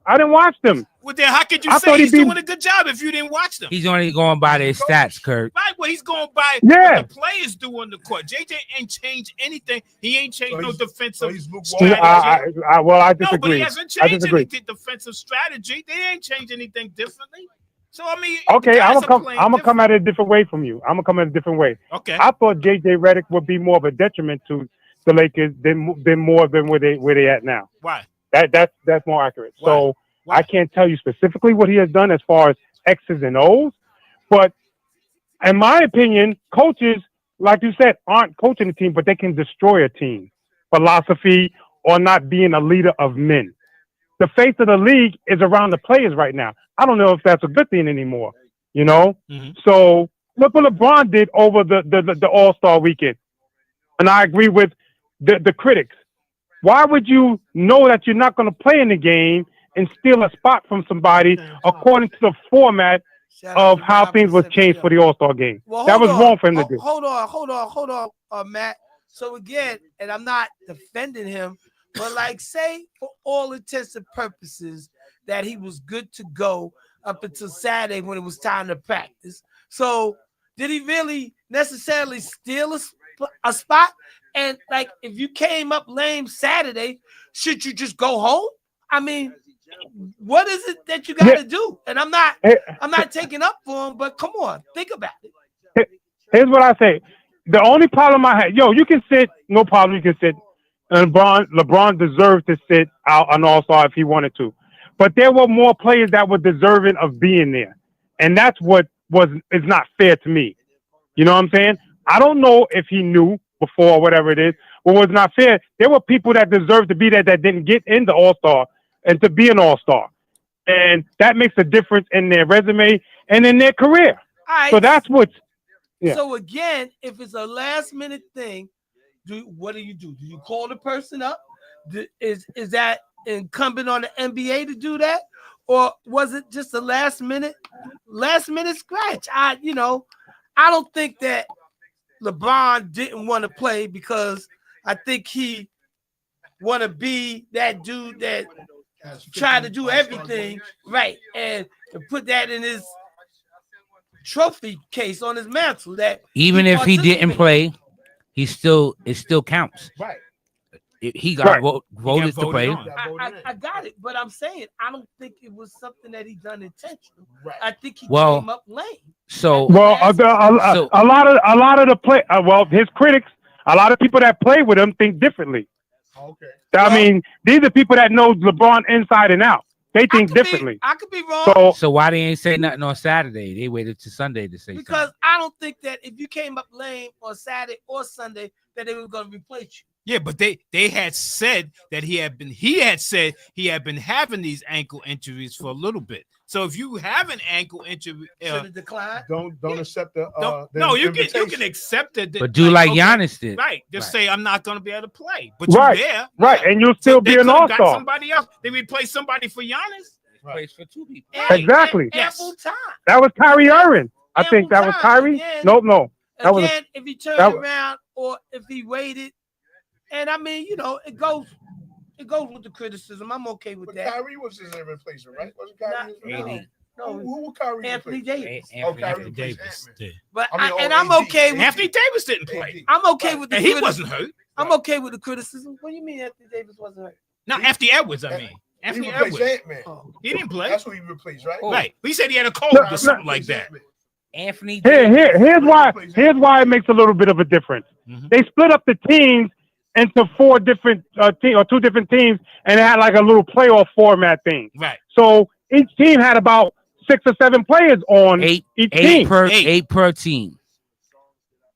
Well, then how could you I say thought he's he'd be- doing a good job if you didn't watch them? He's only going by their stats, Kurt. Right, well, he's going by Yeah. what the players do on the court. JJ ain't changed anything. He ain't changed no defensive he's lukewarm. strategy. I No, but he disagree. hasn't I changed disagree. anything defensive strategy. They ain't changed anything differently. So I mean, Okay, the guys I'm are playing gonna come different. at it a different way from you. I'm gonna come at it a different way. Okay. I thought JJ Redick would be more of a detriment to the Lakers than more than where they at now. Why? That's more accurate. Why? So Why? I can't tell you specifically what he has done as far as X's and O's, but in my opinion, coaches, like you said, aren't coaching the team, but they can destroy a team. Philosophy or not being a leader of men. The face of the league is around the players right now. I don't know if that's a good thing anymore. You know? Mhm. So look what LeBron did over the All-Star weekend. And I agree with the critics. Why would you know that you're not going to play in the game and steal a spot from somebody according to the format Shout out of to how Rob things was Pacific changed Show. for the All-Star game? Well, That was hold on. wrong for him to do. Hold on, Matt. So again, and I'm not defending him, but like say for all intents and purposes that he was good to go up until Saturday when it was time to practice. So did he really necessarily steal a spot? And like if you came up lame Saturday, should you just go home? I mean, what is it that you got to do? And I'm not taking up for him, but come on, think about it. Here's what I say. The only problem I had, you can sit, no problem, you can sit. And LeBron deserved to sit out an All-Star if he wanted to. But there were more players that were deserving of being there. And that's what is not fair to me. You know what I'm saying? I don't know if he knew before or whatever it is. What was not fair, there were people that deserved to be there that didn't get in the All-Star and to be an All-Star. And that makes a difference in their resume and in their career. All right. So that's what's yeah. So again, if it's a last minute thing, what do? Do you call the person up? Is that incumbent on the NBA to do that? Or was it just a last minute scratch? I don't think that LeBron didn't want to play because I think he want to be that dude that try to do everything right and put that in his trophy case on his mantle. That even if he didn't play, it still counts. Right. He got voted to play. I got it, but I'm saying I don't think it was something that he done intentionally. Right. I think he came up lame. So a lot of the play. His critics, a lot of people that play with him think differently. Okay. I mean, these are people that know LeBron inside and out. They think differently. I could be wrong. So why they ain't say nothing on Saturday? They waited to Sunday to say because something. I don't think that if you came up lame on Saturday or Sunday that they were going to replace you. Yeah, but they had said that he had been having these ankle injuries for a little bit. So if you have an ankle injury, should have declined. Don't accept the no, you invitation. can accept it, but do like Giannis did, right? Just say I'm not going to be able to play, but right, you're there, right, and you'll still be an All-Star. Got somebody else. They replace somebody for Giannis. Plays for two people. Exactly. Ample time. That was Kyrie Irving. I think that was Kyrie. Again, No. That was if he turned around or if he waited, and I mean, it goes with the criticism. I'm okay with that. Kyrie was his replacement, right? Wasn't Kyrie? No. Who would Kyrie? Anthony Davis. Anthony Davis. But I'm okay with Anthony Davis didn't play. I'm okay with the and he wasn't hurt. I'm okay with the criticism. What do you mean Anthony Davis wasn't hurt? No, Anthony Edwards. I mean. Anthony Edwards. He didn't play. That's who he replaced, right? Right. He said he had a cold or something like that. Anthony. Here's why it makes a little bit of a difference. Mm-hmm. They split up the teams into 4 different teams or 2 different teams, and it had like a little playoff format thing. Right. So each team had about 6 or 7 players on each team. 8 per team.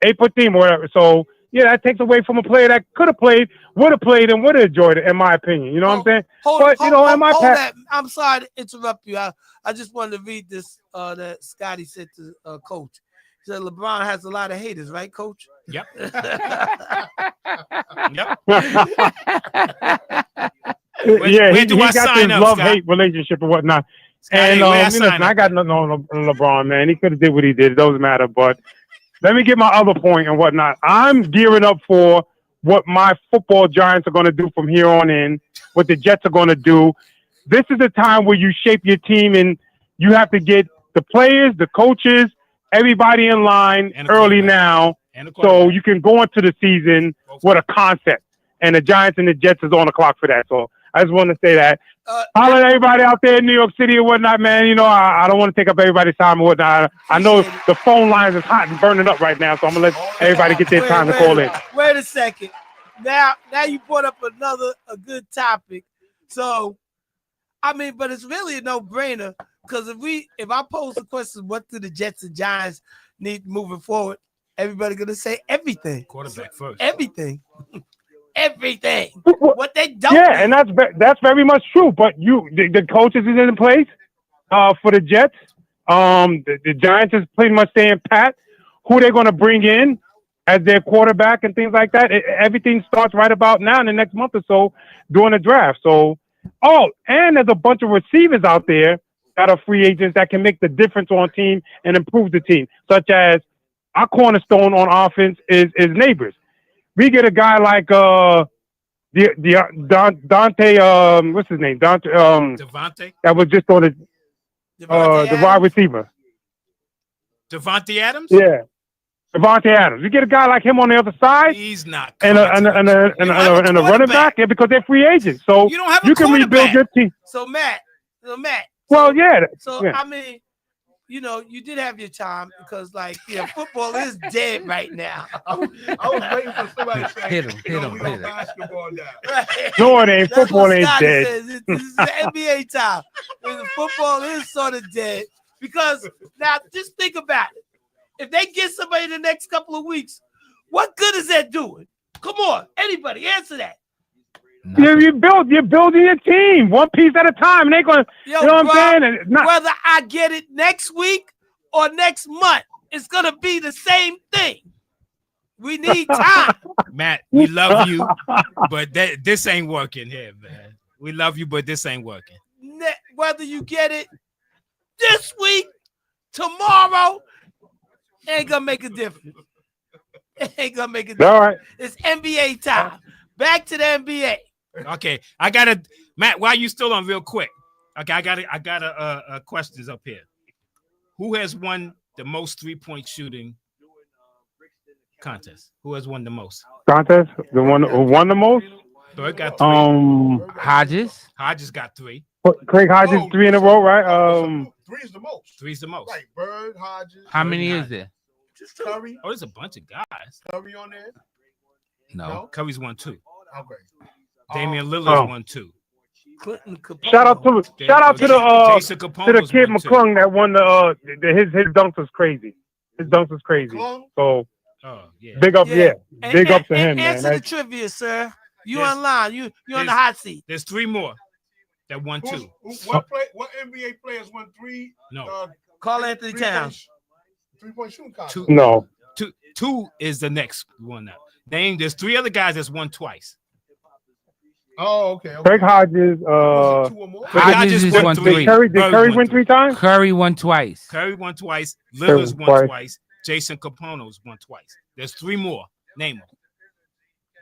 8 per team, or whatever. So yeah, that takes away from a player that could have played, would have played, and would have enjoyed it, in my opinion. You know what I'm saying? I'm sorry to interrupt you. I just wanted to read this that Scotty said to Coach. He said LeBron has a lot of haters, right, Coach? Yep. Yep. He got this love-hate relationship or whatnot. Scotty, and I got nothing on LeBron, man. He could have did what he did. It doesn't matter, but let me get my other point and whatnot. I'm gearing up for what my football giants are going to do from here on in, what the Jets are going to do. This is the time where you shape your team, and you have to get the players, the coaches, everybody in line early now, so you can go into the season with a concept. And the Giants and the Jets is on the clock for that. So I just want to say that. Holler at everybody out there in New York City or whatnot, man. I don't want to take up everybody's time or whatnot. I know the phone lines is hot and burning up right now, so I'm going to let everybody get their time to call in. Wait a second. Now you brought up a good topic. So, I mean, but it's really a no-brainer because if I pose the question, what do the Jets and Giants need moving forward, everybody going to say everything. Quarterback first. Everything. Everything. What they don't. Yeah, and that's very much true. But the coaches is in place for the Jets. The Giants is pretty much staying pat. Who they're going to bring in as their quarterback and things like that. Everything starts right about now in the next month or so during the draft. So, and there's a bunch of receivers out there that are free agents that can make the difference on team and improve the team, such as our cornerstone on offense is Neighbors. We get a guy like Dante. What's his name? Devontae. That was just on the wide receiver. Devontae Adams. Yeah, Devontae Adams. You get a guy like him on the other side. He's not. And a running back, because they're free agents. So you can rebuild your team. So Matt. Well, yeah. So yeah. I mean. You did have your time because, football is dead right now. I was waiting for somebody to say, hit him. basketball now. Right. No, it ain't. Football ain't dead. This is the NBA time. The football is sort of dead Because now just think about it. If they get somebody in the next couple of weeks, what good is that doing? Come on, anybody answer that. You're building your team one piece at a time. And they're going, Yo, you know what bro, I'm saying? And it's not, whether I get it next week or next month, it's gonna be the same thing. We need time. Matt, we love you, but this ain't working here, man. We love you, but this ain't working. Whether you get it this week, tomorrow, ain't gonna make a difference. It ain't gonna make a difference. all right. It's NBA time. Back to the NBA. Okay, I gotta, Matt. While you still on, real quick. Okay, I got questions up here. Who has won the most 3-point shooting contest? Who has won the most? Contest? The one who won the most? Bird got 3. Hodges. Hodges got 3. Craig Hodges, 3 in a row, right? 3 is the most. 3's the most. Like Bird, Hodges. How many is there? Just Curry. Oh, there's a bunch of guys. Curry on there. No. Curry's won 2. Okay. Damian Lillard's won 2. Clinton Capone. Shout out to Jason the Capone's kid won 2. McClung that won the his dunks was crazy. His dunks was crazy. McClung? So Oh yeah. big up, Yeah. big up to him, man. Answer the That's- trivia, sir. You There's- online. You on the there's- hot seat. There's 3 more that won 2. What NBA players won 3? No. Carl Anthony Towns. 3-point shooting contest. 2. No. 2 is the next one now. There's 3 other guys that's won twice. Oh, okay. Craig Hodges, Was it 2 or more? Hodges just has won won 3. 3. Did Curry won win 3 times? Curry won twice. Curry won twice. Lillard's won twice. twice. Jason Capone's won twice. There's 3 more. Name them.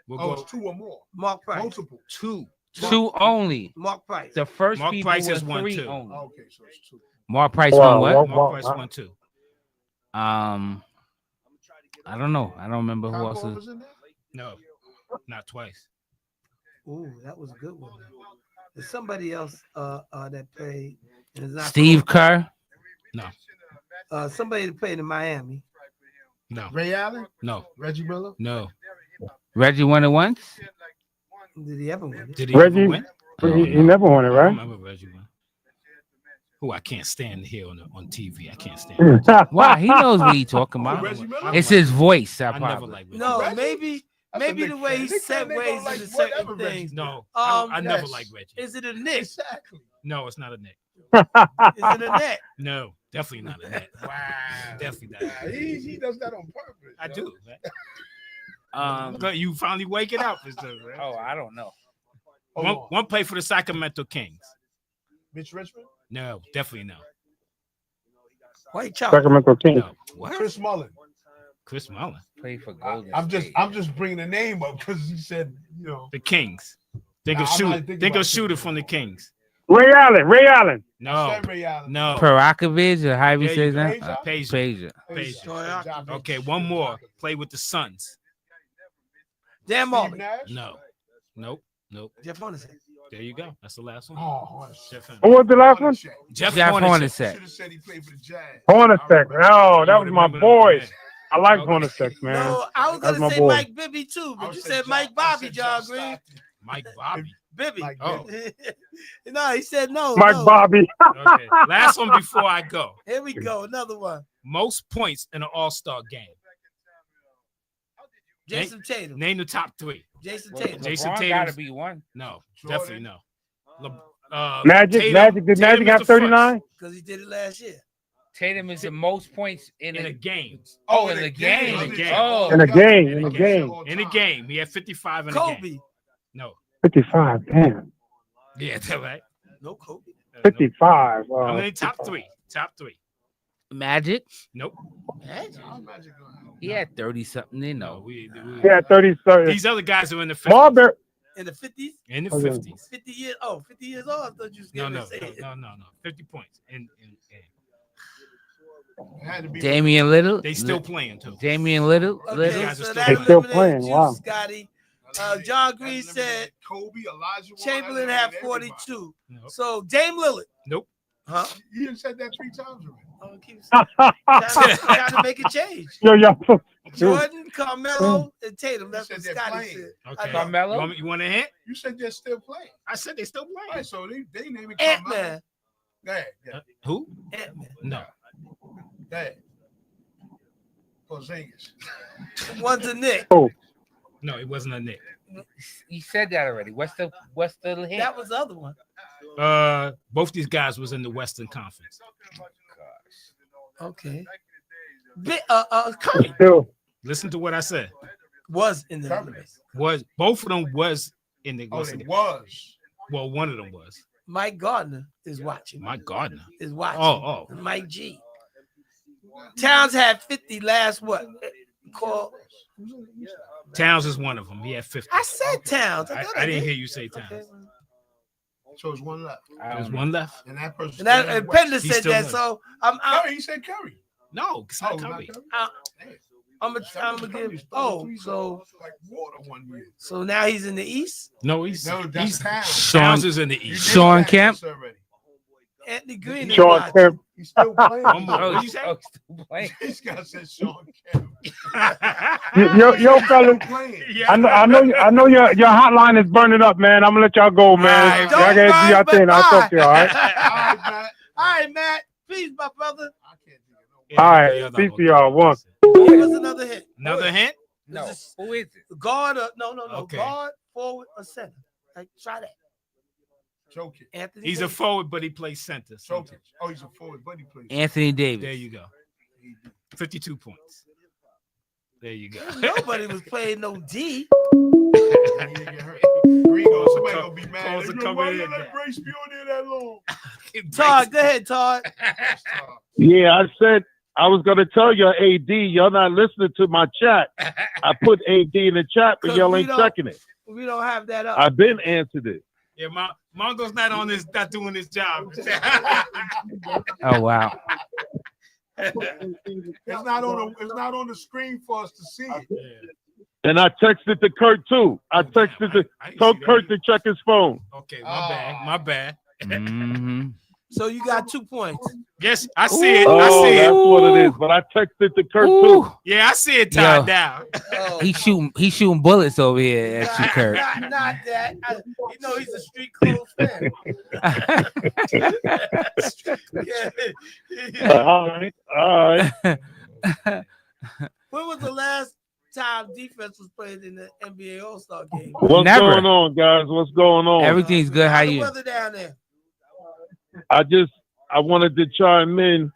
We'll Oh, go it's 2 or more. Mark Price. Multiple. 2. 2 only. Mark Price. The first Mark people Price were has won 3 two. only. Okay, so it's 2. Mark Price Wow, won what? Mark Price won 2. I don't know. I don't remember who Kyle else. Korver's in there? No, not twice. Ooh, that was a good one. There's somebody else that played. And it's not Steve Kerr. somebody that played in Miami. No, Ray Allen? no, Reggie Miller? no. Reggie won it once. Did he ever win it? Did he Reggie- ever win? He never won it, I right? remember Reggie won. Who I can't stand here on TV. I can't stand. Reggie. Wow, he knows what he's talking Oh, about. Reggie Miller? It's his voice. I never Probably. liked Reggie. No, Reggie? maybe That's a maybe the Knicks way fan. he Knicks set fan, they ways gonna like into certain whatever Reggie things. No, Um, I never yes. liked Reggie. Is it a Nick? Is Exactly. No, it's not a Nick. it a net? No, definitely not a Nick. Wow. Definitely not. Yeah, he does that on purpose. I yo. do. Look, you finally waking up, and stuff, right? Oh, I don't know. Hold One, on. one play for the Sacramento Kings. Mitch Richmond? No, definitely no. White Chalk. Sacramento Kings. No. What? Chris Mullin. Chris Mullin. Play for Golden. I'm State. just bringing the name up because he said, you know. The Kings. Think Nah, of I'm shooter. not thinking Think about of shooter Kings. from the Kings. Ray Allen. No, Said Ray Allen. no. Parakovich or however you There say you that. go. Page. Pager. Page. Okay, one more. Play with the Suns. Dan Steve Marley. Nash? No. Nope. Nope. Jeff Hornacek. There you go. That's the last one. Oh, Jeff Who Hornacek. was the last one? Jeff Jeff Hornacek. Hornacek. Should have said he played for the Jazz. Hornacek. Oh, that was my Remember boy. that. I like Okay. Hornacek, man. No, I was That's gonna my say boy. Mike Bibby too, I but you said said John- Mike I Bobby, said John John Green. Stockton. Mike Bobby. Bibby. Mike Oh. No, he said no. Mike no. Bobby. Okay. Last one before I go. Here we go. Another one. Most points in an All-Star game. Jason Tatum. Name the top 3. Jason Well, Tatum. Jason LeBron Tatum's- gotta be one. No, Jordan. definitely no. Magic. Tatum- Did Tatum Magic is have the first 39? Because he did it last year. Tatum is the most points in a game? Oh, in the game. In the game. Oh, In a game. In In a a game. In a game, he had 55 in a game. Kobe. No. 55. Damn. Yeah, that's right. No Kobe. 55. How many top 3? Top 3. Magic. Nope. He had 30 something. They No, know. we Yeah, 30. these other guys are in the 50s. Marbury. In the 50s? In the Okay. 50s. 50 years. Oh, 50 years old. I thought you was No, going no, to say it. no. 50 points. In Had to be Damian Little. they still playing too. Damian Little. Okay, Little. guys are so still that playing. Still eliminated playing, you, wow. Scotty. John Green said Kobe, Elijah Wan, Chamberlain that's had everybody. 42. Nope. So Dame Lillard. Nope. Huh? You done said that 3 times already. Oh, keep trying to make a change. Yo. Jordan, Carmelo, and Tatum. That's You what said they're Scotty playing. said. Okay. Carmelo? You want a hint? You said they're still playing. I said they still playing. Right, so they name it Ant Carmelo. Man. Go ahead. Yeah. Who? Ant-Man. No. Go ahead. Porzingis. One's a Nick. No, it wasn't a Nick. You said that already. What's the hint? That was the other one. Both these guys was in the Western Conference. Okay. Curry Still, Listen to what I said. was in the Curry. Was both of them was in the Oh, Western? it was. Well, one of them was Mike Gardner is watching. Mike Gardner. Is watching. Oh. Mike G. Towns had 50 last what? Call. Towns is one of them. He had 50. I said Towns. I thought didn't did. hear you say Towns. Okay. So it's one left. There's one left. And that person. And Pender He said still that, was. so I'm Curry, he said Curry. No, it's Oh, not not Curry. Curry? I'm gonna give. Oh, so like water 1 year. so now he's in the East. No, he's No, that's Towns. Towns is in the You East. did Sean that Kemp? already. Anthony Green is Sean watching. Kemp. He's still playing. One more. Oh, What'd you say? still playing. This guy said Sean Kemp. Yo, fellas. Playing. I know your hotline is burning up, man. I'm gonna let y'all go, man. All Y'all right, gotta do your but thing. I'll talk to you, all right? All right, Matt. All right, Matt. Peace, my brother. I can't think of no. All right, peace to y'all. One. Give us another hint. Another hint? No. Is Who is it? this guard or no. Okay. Guard, forward, or center. Like try that. Jokic. Anthony. He's a Davis. forward, but he plays center. Jokic. Oh, he's a forward, but he plays. Anthony Davis. There you go. 52 points. There you go. Nobody was playing no D. He didn't get hurt. Green somebody gonna be mad. Calls Hey, are yo, coming why in, you man. let Brace be on there that long? Todd, go ahead, Todd. Yeah, I said I was gonna tell you, AD, y'all not listening to my chat. I put AD in the chat, but 'Cause y'all we ain't don't- checking it. We don't have that up. I've been answered it. Yeah, Mongo's not on this, not doing his job. Oh wow. It's not on the screen for us to see it. And I texted to Kurt too. I texted to told Kurt to check his phone. Okay, my bad. Mhm. So you got 2 points. Yes, I see it. Oh, I see that's it. what it is. But I texted to Kurt Ooh. too. Yeah, I see it tied Yo. down. Oh, He shooting bullets over here at you, Kurt. Not that. You know he's a street clothes fan. Yeah. All right. When was the last time defense was played in the NBA All-Star game? What's Never. going on, guys? What's going on? Everything's good. How How's the you? weather down there? I wanted to chime in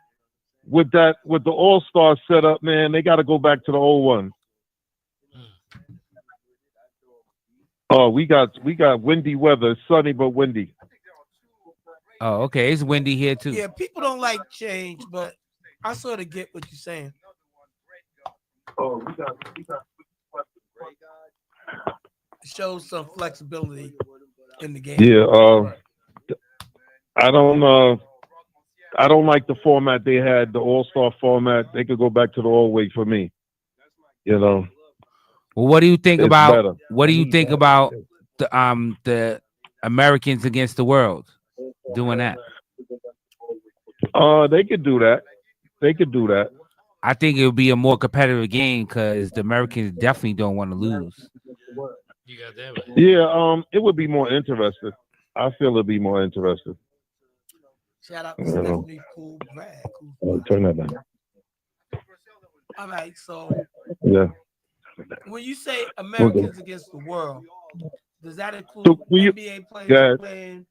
with the All-Star setup, man. They got to go back to the old one. Oh, we got windy weather. It's sunny but windy. Oh, okay. It's windy here too. Yeah, people don't like change, but I sort of get what you're saying. Oh, we got Shows some flexibility in the game. Yeah, I don't like the format they had, the All-Star format. They could go back to the old way for me. You know, Well, what do you think it's about? better. What do you think about the Americans against the world doing that? They could do that. They could do that. I think it would be a more competitive game because the Americans definitely don't want to lose. You got that right. Yeah, it would be more interesting. I feel it'd be more interesting. Shout out to Yeah. Stephanie Cool Brad. Cool. Turn that down. All right, so Yeah. when you say Americans against the world, does that include So, will you- NBA players Yeah. playing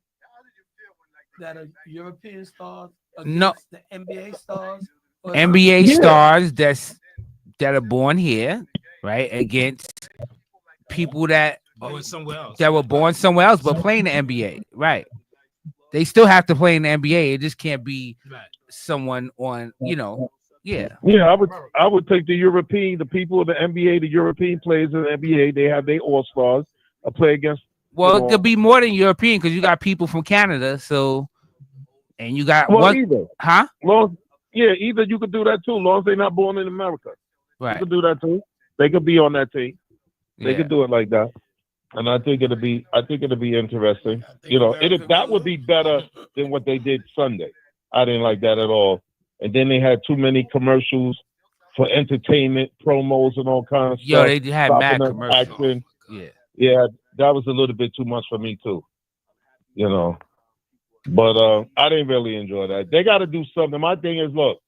that are European stars No. against the NBA stars? Or NBA Yeah. stars that are born here, right, against people that Going somewhere else. were born somewhere else but playing the NBA, right? They still have to play in the NBA. It just can't be Right. someone on, yeah. Yeah, I would take the people of the NBA, the European players in the NBA. They have their All-Stars. I play against. Well, Well- it could be more than European because you got people from Canada, so and you got Well, one, either. huh? Either you could do that too, long as they're not born in America. You Right. could do that too. They could be on that team. They Yeah. could do it like that, and I think it'll be interesting. You know, that would be better than what they did Sunday. I didn't like that at all. And then they had too many commercials for entertainment, promos, and all kinds of Yo, stuff. they had stopping mad them commercials. acting. Yeah. Yeah, that was a little bit too much for me too. You know, But I didn't really enjoy that. They got to do something. My thing is, look,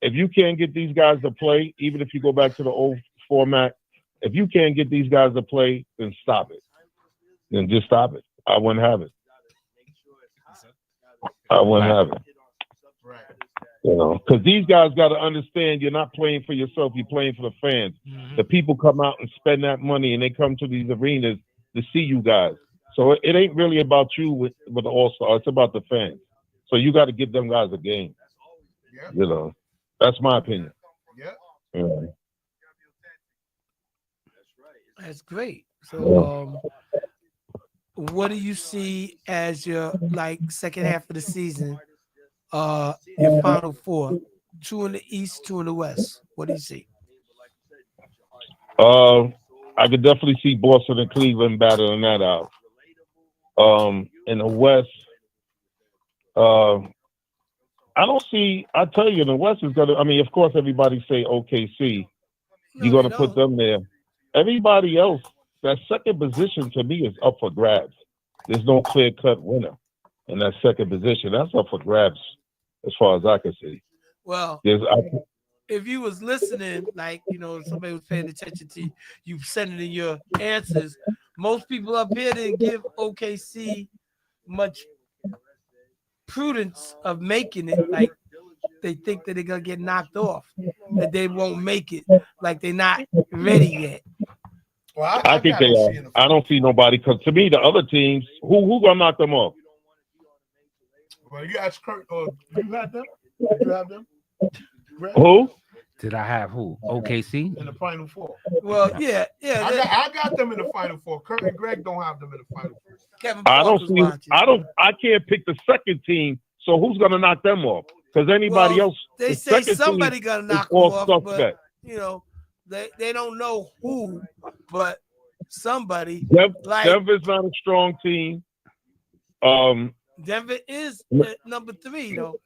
if you can't get these guys to play, even if you go back to the old format, if you can't get these guys to play, then stop it. Then just stop it. I wouldn't have it. I wouldn't have it. You know, because these guys got to understand you're not playing for yourself, you're playing for the fans. The people come out and spend that money, and they come to these arenas to see you guys. So it ain't really about you with the All-Star. It's about the fans. So you got to give them guys a game. You know, that's my opinion. Yeah. That's great. So, what do you see as your second half of the season? Your Final Four, 2 in the East, 2 in the West. What do you see? I could definitely see Boston and Cleveland battling that out. In the West, I don't see. I tell you, the West is gonna. I mean, of course, everybody say OKC. You're gonna put them there. Everybody else, that second position to me is up for grabs. There's no clear-cut winner in that second position. That's up for grabs, as far as I can see. Well, if you was listening, somebody was paying attention to you sending in your answers, most people up here didn't give OKC much prudence of making it. Like, they think that they're gonna get knocked off, that they won't make it, like they're not ready yet. Well, I think they are. I don't see nobody, because to me, the other teams, who gonna knock them off? Well, you asked Kurt, you had them? Did you have them? Who? Did I have who? OKC? In the Final Four. Well, yeah. I got them in the Final Four. Kurt and Greg don't have them in the Final Four. Kevin I can't pick the second team, so who's gonna knock them off? Because anybody else, they say somebody gonna knock them off, suspect. But they don't know who, but somebody. Denver's not a strong team. Denver is number 3, though.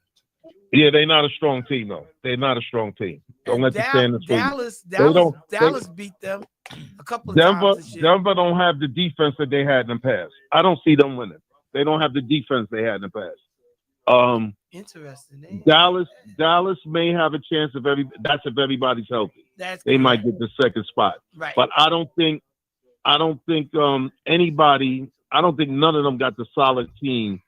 Yeah, they're not a strong team, though. They're not a strong team. Don't let the standards. Dallas beat them a couple of times this year. Denver don't have the defense that they had in the past. I don't see them winning. They don't have the defense they had in the past. Interesting. Dallas may have a chance if everybody's healthy. They might get the second spot. Right. But I don't think anybody. I don't think none of them got the solid team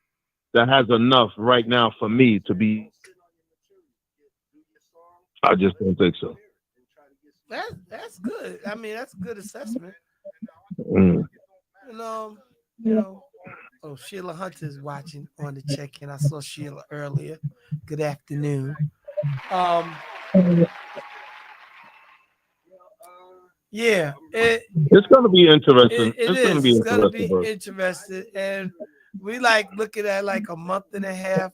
that has enough right now for me to be. I just don't think so. That's good. I mean, that's a good assessment. Mm. Oh, Sheila Hunter's watching on the check-in. I saw Sheila earlier. Good afternoon. Yeah, it's going to be interesting. It's going to be interesting, and we looking at a month and a half,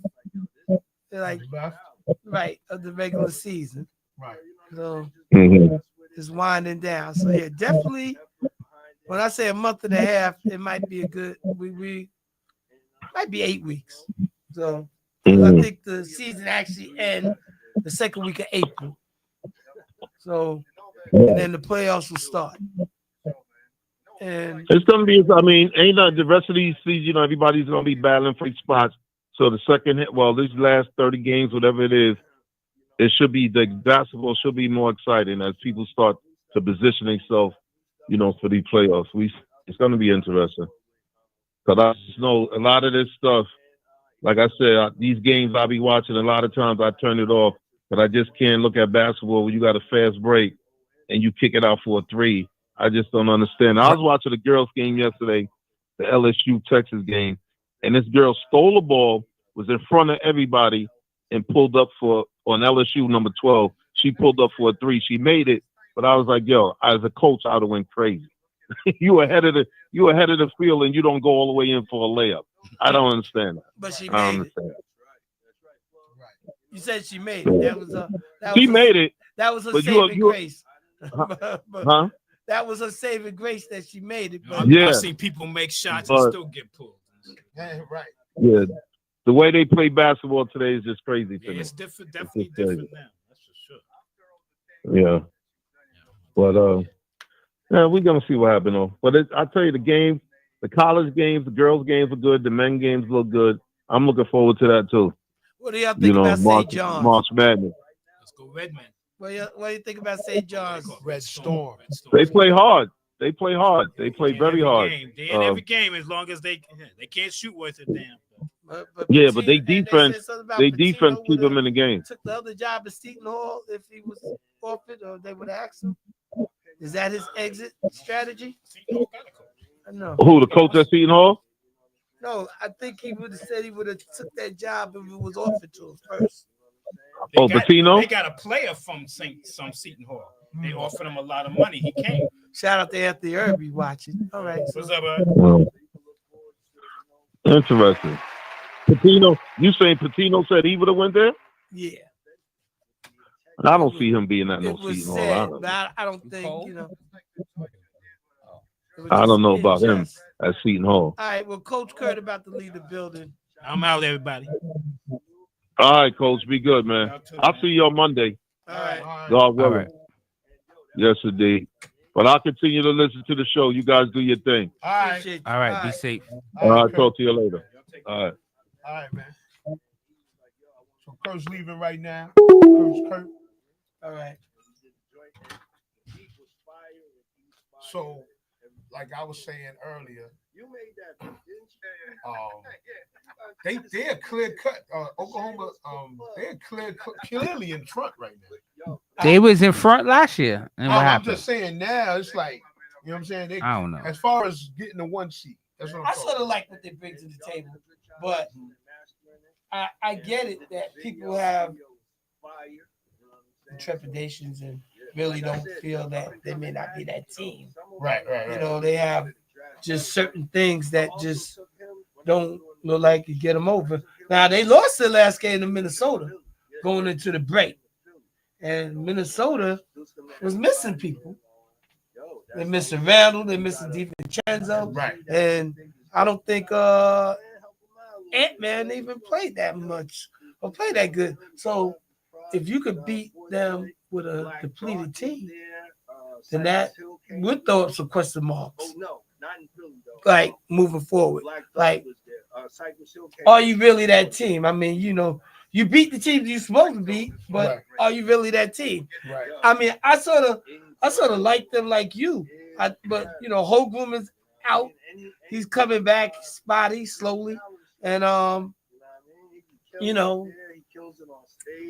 right, of the regular season. Right. So it's winding down. So yeah, definitely. When I say a month and a half, it might be a good. We might be 8 weeks. So I think the season actually ends the second week of April. So. And then the playoffs will start. And it's gonna be. I mean, the rest of these seasons, everybody's gonna be battling for spots. So the these last 30 games, whatever it is, the basketball should be more exciting as people start to position themselves, for these playoffs. It's gonna be interesting. Because I just know a lot of this stuff. Like I said, these games I'll be watching. A lot of times I turn it off, but I just can't look at basketball when you got a fast break and you kick it out for a 3. I just don't understand. I was watching the girls' game yesterday, the LSU Texas game, and this girl stole the ball, was in front of everybody, and pulled up on LSU number 12. She pulled up for a 3. She made it, but I was like, yo, as a coach, I would have went crazy. you ahead of the field, and you don't go all the way in for a layup. I don't understand that. But she I don't made understand. You said she made it. She made it. That was her saving grace. Huh? That was her saving grace that she made it. But I've seen people make shots and still get pulled. Yeah, right. Yeah, the way they play basketball today is just crazy to me. It's different, definitely different now. That's for sure. Yeah, but we're gonna see what happens though. But I tell you, the college games, the girls' games are good. The men games look good. I'm looking forward to that too. What do y'all think about St. John's? March Madness. Let's go Redmen. What do you think about St. John's? Red Storm. They play hard. They play hard. They play very hard. They in every game as long as they can't shoot worth a damn. But Yeah, but they Patino- defense. said something about They Patino defense keep would've them in the game. Took the other job at Seton Hall if he was offered, or they would ask him. Is that his exit strategy? I know. Who, the coach at Seton Hall? No, I think he would have said he would have took that job if it was offered to him first. Patino? They got a player from Seton Hall. They offered him a lot of money. He came. Shout out to Anthony Irby watching. All right. What's up, bud? Interesting. Patino, you saying Patino said he would have went there? Yeah. I don't see him being at no It was Seton sad, Hall. but I don't think, you know. I don't know about him at Seton Hall. All right, well, Coach Kurt about to leave the building. I'm out, everybody. All right, Coach, be good, man. I'll see you on Monday. All right. God willing. right. Yes, indeed. But I'll continue to listen to the show. You guys do your thing. All right. Appreciate you. All right, be safe. All right, talk to you later. All right. All right, man. So Kurt's leaving right now. Kurt. All right. So, like I was saying earlier, they're clear cut. Oklahoma, they're clearly in front right now. They was in front last year, and what I'm happened? just saying now, it's like, you know what I'm saying? They, I don't know. as far as getting the 1 seat, that's what I'm I talking sort of about. like what they bring to the table, but I get it that people have trepidations and really don't feel that they may not be that team. Right. You know, they have just certain things that just don't look like you get them over. Now, they lost their last game to Minnesota going into the break. And Minnesota was missing people. They're missing Randall. They're missing DiVincenzo. Right. And I don't think Ant-Man even played that much or played that good. So if you could beat them with a depleted team, then that would throw up some question marks. Like moving forward. Like, are you really that team? I mean, you know, you beat the teams you're supposed to beat, but Right. are you really that team? Right. I mean, I sort of like them like you. But you know, Holgram is out. He's coming back spotty, slowly. And you know,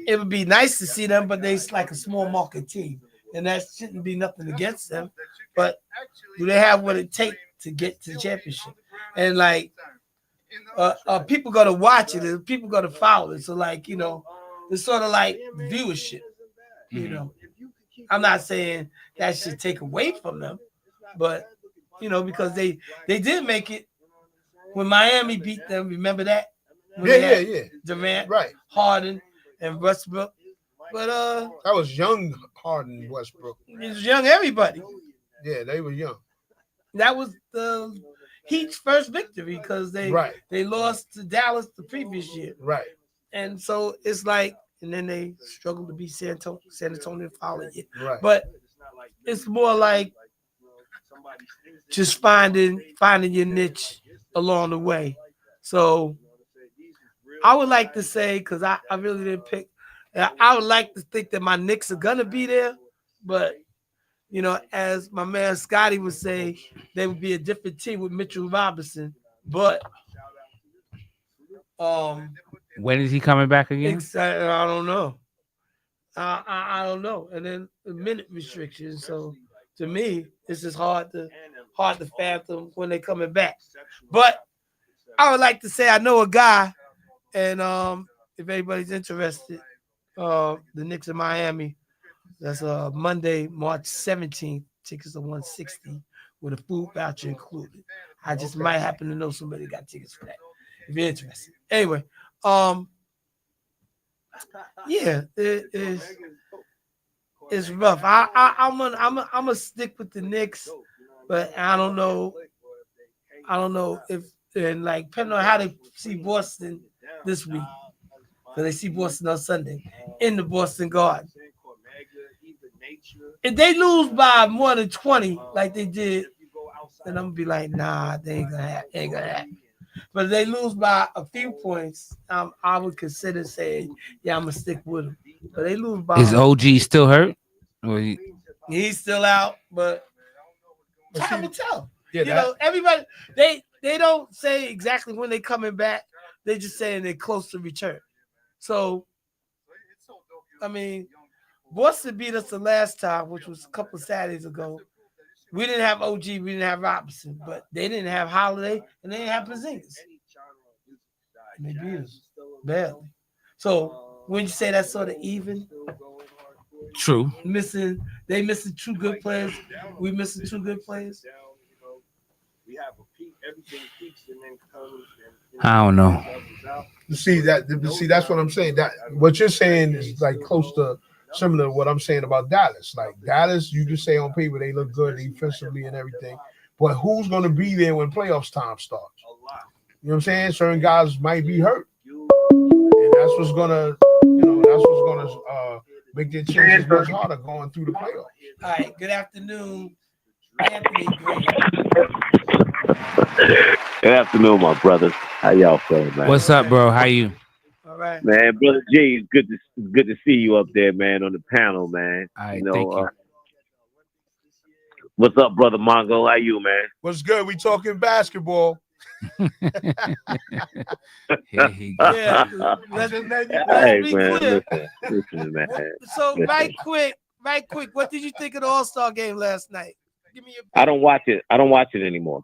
it would be nice to see them, but they're like a small market team. And that shouldn't be nothing against them. But do they have what it takes to get to the championship? And like people gonna watch it and people gonna follow it. So like, you know, it's sort of like viewership. You know, I'm not saying that should take away from them, but you know, because they did make it when Miami beat them. Remember that? When they had Yeah. Durant, Right. Harden, and Westbrook. But That was young Harden Westbrook. it was young everybody. Yeah, they were young. That was the Heat's first victory because they lost to Dallas the previous year. Right. And so it's like, and then they struggled to beat San Antonio the following year. Right. But it's more like just finding your niche along the way. So I would like to say, because I really didn't pick, I would like to think that my Knicks are gonna be there, but you know, as my man Scotty would say, they would be a different team with Mitchell Robinson. But When is he coming back again? I don't know. I don't know. And then the minute restrictions. So to me, it's just hard to fathom when they're coming back. But I would like to say I know a guy, and if anybody's interested, the Knicks in Miami. That's Monday, March 17th. Tickets are $160 with a food voucher included. I just might happen to know somebody that got tickets for that. If you're interested. Anyway, yeah, it's rough. I'm gonna stick with the Knicks, but I don't know if, and like depending on how they see Boston this week, because they see Boston on Sunday in the Boston Garden. If they lose by more than 20, like they did, then I'm gonna be like, nah, they ain't gonna happen. But if they lose by a few points, I would consider saying, yeah, I'm gonna stick with them. But they lose by. Is OG still hurt? Or He's still out, but time will tell. Yeah, You know, everybody they don't say exactly when they're coming back. They're just saying they're close to return. So, I mean, Boston beat us the last time, which was a couple of Saturdays ago. We didn't have OG, we didn't have Robinson, but they didn't have Holiday and they didn't have Porzingis. And they beat us badly. So when you say that's sort of even, true. they missing two good players. We missing two good players. I don't know. You see that's what I'm saying. That what you're saying is like close to similar to what I'm saying about Dallas. Like Dallas, you just say on paper they look good defensively and everything, but who's going to be there when playoffs time starts? You know what I'm saying? Certain guys might be hurt, and that's what's gonna make their chances much harder going through the playoffs. All right. Good afternoon, Anthony Green. Good afternoon, my brothers. How y'all feeling, man? What's up, bro? How you? All right, man? Brother G, it's good to see you up there, man, on the panel, man. All right, thank you. What's up, brother Mongo? How you, man? What's good? We talking basketball. Here he goes. yeah. Let's Hey, be man, clear. listen, man. So right quick, what did you think of the All-Star game last night? Give me your. I don't watch it. I don't watch it anymore.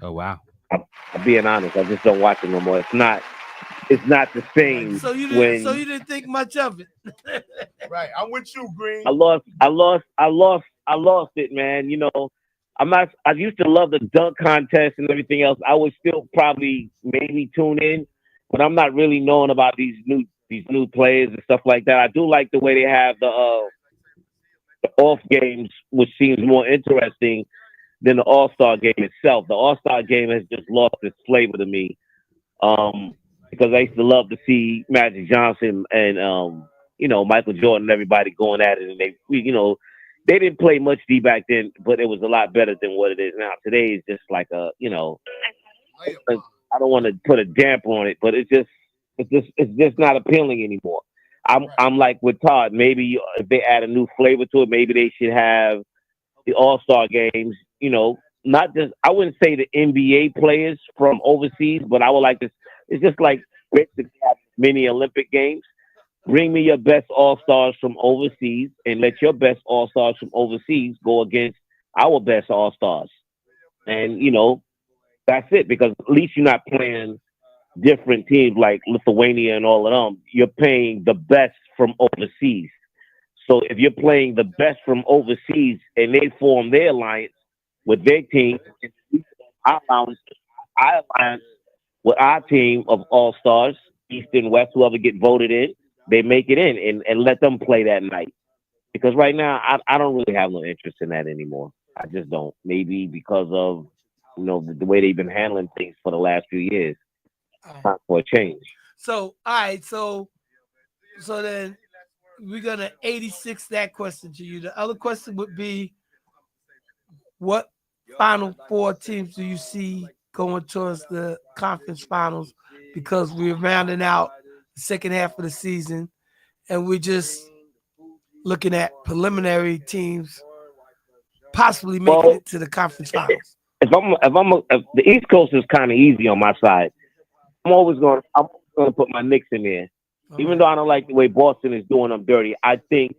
Oh wow. I'm being honest. I just don't watch it no more. It's not the same. So you didn't think much of it. Right, I'm with you, Green. I lost it, man. You know, I used to love the dunk contest and everything else. I would still probably maybe tune in, but I'm not really knowing about these new players and stuff like that. I do like the way they have the off games, which seems more interesting than the All-Star game itself. The All-Star game has just lost its flavor to me. Because I used to love to see Magic Johnson and Michael Jordan and everybody going at it, and they didn't play much D back then, but it was a lot better than what it is now. Today is just like I don't want to put a damper on it, but it's just not appealing anymore. I'm like with Todd. Maybe if they add a new flavor to it, maybe they should have the All-Star games. Not just, I wouldn't say the NBA players from overseas, but I would like this. It's just like basically have mini Olympic games. Bring me your best All-Stars from overseas and let your best All-Stars from overseas go against our best All-Stars. And, that's it, because at least you're not playing different teams like Lithuania and all of them. You're playing the best from overseas. So if you're playing the best from overseas and they form their alliance with their team, our alliance with our team of All-Stars, East and West, whoever get voted in, they make it in and let them play that night. Because right now, I don't really have no interest in that anymore. I just don't. Maybe because of, the way they've been handling things for the last few years. Time for a change. So, all right. So then we're going to 86 that question to you. The other question would be, what Final Four teams do you see going towards the conference finals? Because we're rounding out the second half of the season, and we're just looking at preliminary teams possibly making it to the conference finals. If the East Coast is kind of easy on my side, I'm going to put my Knicks in there. Okay. Even though I don't like the way Boston is doing them dirty, I think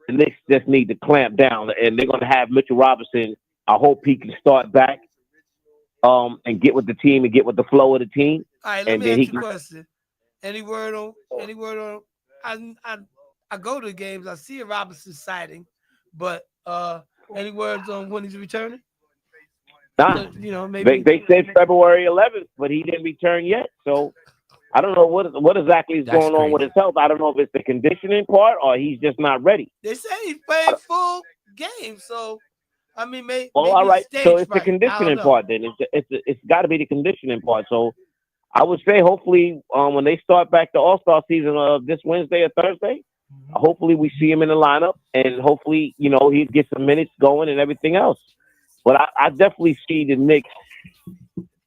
the Knicks just need to clamp down, and they're going to have Mitchell Robinson. I hope he can start back and get with the team and get with the flow of the team. All right, let me ask you a question. Any word on? I go to the games. I see a Robinson sighting, but any words on when he's returning? Nah. Maybe they said February 11th, but he didn't return yet. So I don't know what exactly is going on with his health. I don't know if it's the conditioning part or he's just not ready. They say he's playing full game, so I mean, maybe. All right. So it's the conditioning part. Then it's got to be the conditioning part. So I would say hopefully when they start back the All-Star season this Wednesday or Thursday, hopefully we see him in the lineup, and hopefully he gets some minutes going and everything else. But I definitely see the Knicks.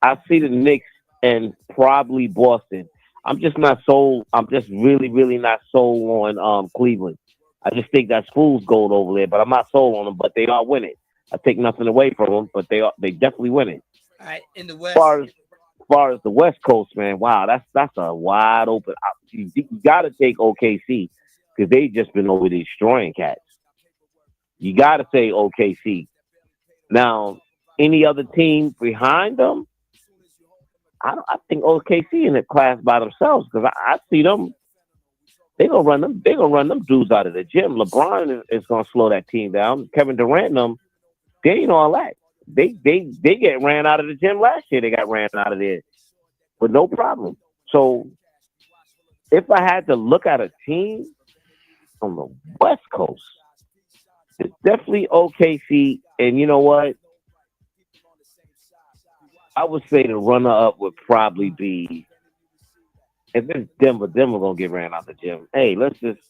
I see the Knicks and probably Boston. I'm just not sold. I'm just really, really not sold on Cleveland. I just think that's fool's gold over there, but I'm not sold on them. But they are winning. I take nothing away from them, but they definitely winning. All right, in the As West. far as the West Coast, man, wow, that's a wide open. You got to take OKC because they just been over destroying cats. You got to say OKC. Now, any other team behind them, I think OKC in the class by themselves because I see them. They're gonna run them. They're gonna run them dudes out of the gym. LeBron is gonna slow that team down. Kevin Durant and them, they ain't all that. They get ran out of the gym last year. They got ran out of there with no problem. So if I had to look at a team on the West Coast, it's definitely OKC. And you know what? I would say the runner-up would probably be if it's Denver. Denver gonna get ran out the gym. Hey, let's just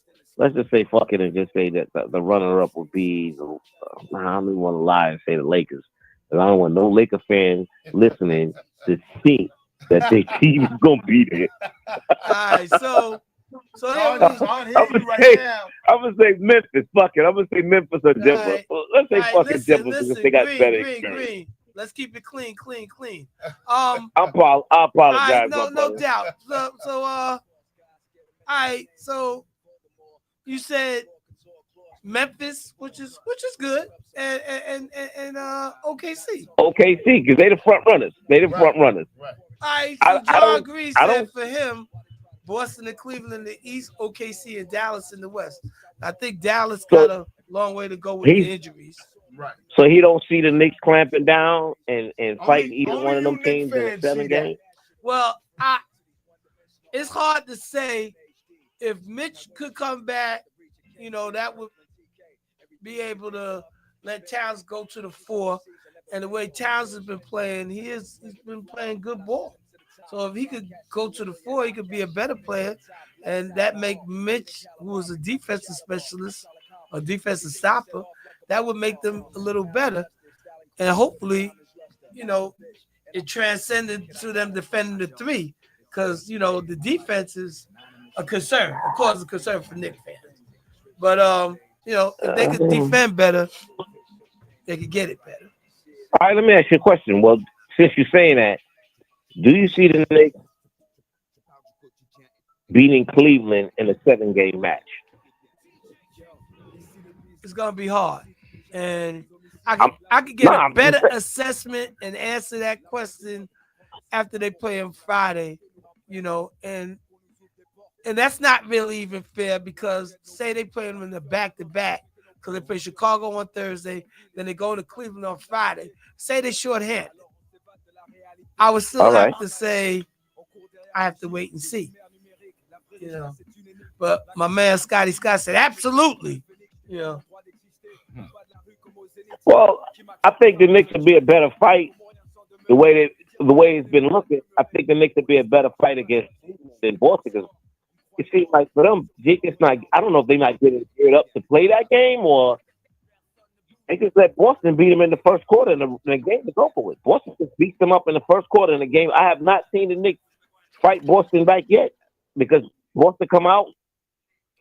say fuck it and just say that the runner-up would be. I don't even want to lie and say the Lakers. I don't want no Laker fans listening to think that their team is gonna be there. All right, so I'm gonna say Memphis. Fuck it. I'm gonna say Memphis or Denver. Right. Let's say fucking listen, Denver because they got better experience. Green. Let's keep it clean. I apologize. No doubt. So all right. So you said Memphis, which is good, and OKC. OKC because they the front runners. Front runners. All right. So John agrees that for him, Boston and Cleveland in the East, OKC and Dallas in the West. I think Dallas got a long way to go with the injuries. Right. So he don't see the Knicks clamping down and fighting either one of them teams in a 7 game. Well, it's hard to say if Mitch could come back. You know, that would be able to let Towns go to the 4. And the way Towns has been playing, he's been playing good ball. So if he could go to the 4, he could be a better player, and that make Mitch, who is a defensive specialist, a defensive stopper. That would make them a little better. And hopefully, you know, it transcended to them defending the 3 because, you know, the defense is a concern. Of course, a concern for Knicks fans. But, you know, if they could defend better, they could get it better. All right, let me ask you a question. Well, since you're saying that, do you see the Knicks beating Cleveland in a 7-game match? It's going to be hard. And I could get a better assessment and answer that question after they play on Friday, you know, and that's not really even fair because say they play them in the back-to-back because they play Chicago on Thursday, then they go to Cleveland on Friday. Say they shorthanded. I would still have to say I have to wait and see, you know. But my man Scotty Scott said absolutely, you know. Well, I think the Knicks would be a better fight the way it's been looking. I think the Knicks would be a better fight against than Boston because it seems like for them, it's not. I don't know if they're not getting geared up to play that game or they just let Boston beat them in the first quarter and the game is over with. Boston just beats them up in the first quarter in the game. I have not seen the Knicks fight Boston back yet because Boston come out,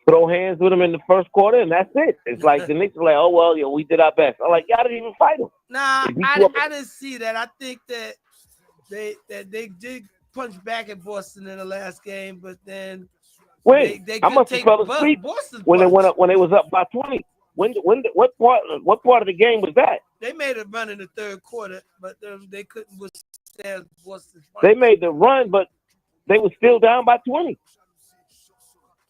throw hands with them in the first quarter, and that's it. It's like the Knicks are like, oh, well, we did our best. I'm like, y'all didn't even fight them. Nah, I didn't see that. I think that they did punch back at Boston in the last game, but then they I must have fell asleep when they was up by 20. What part of the game was that? They made a run in the third quarter, but they couldn't withstand Boston's punch. They made the run, but they were still down by 20.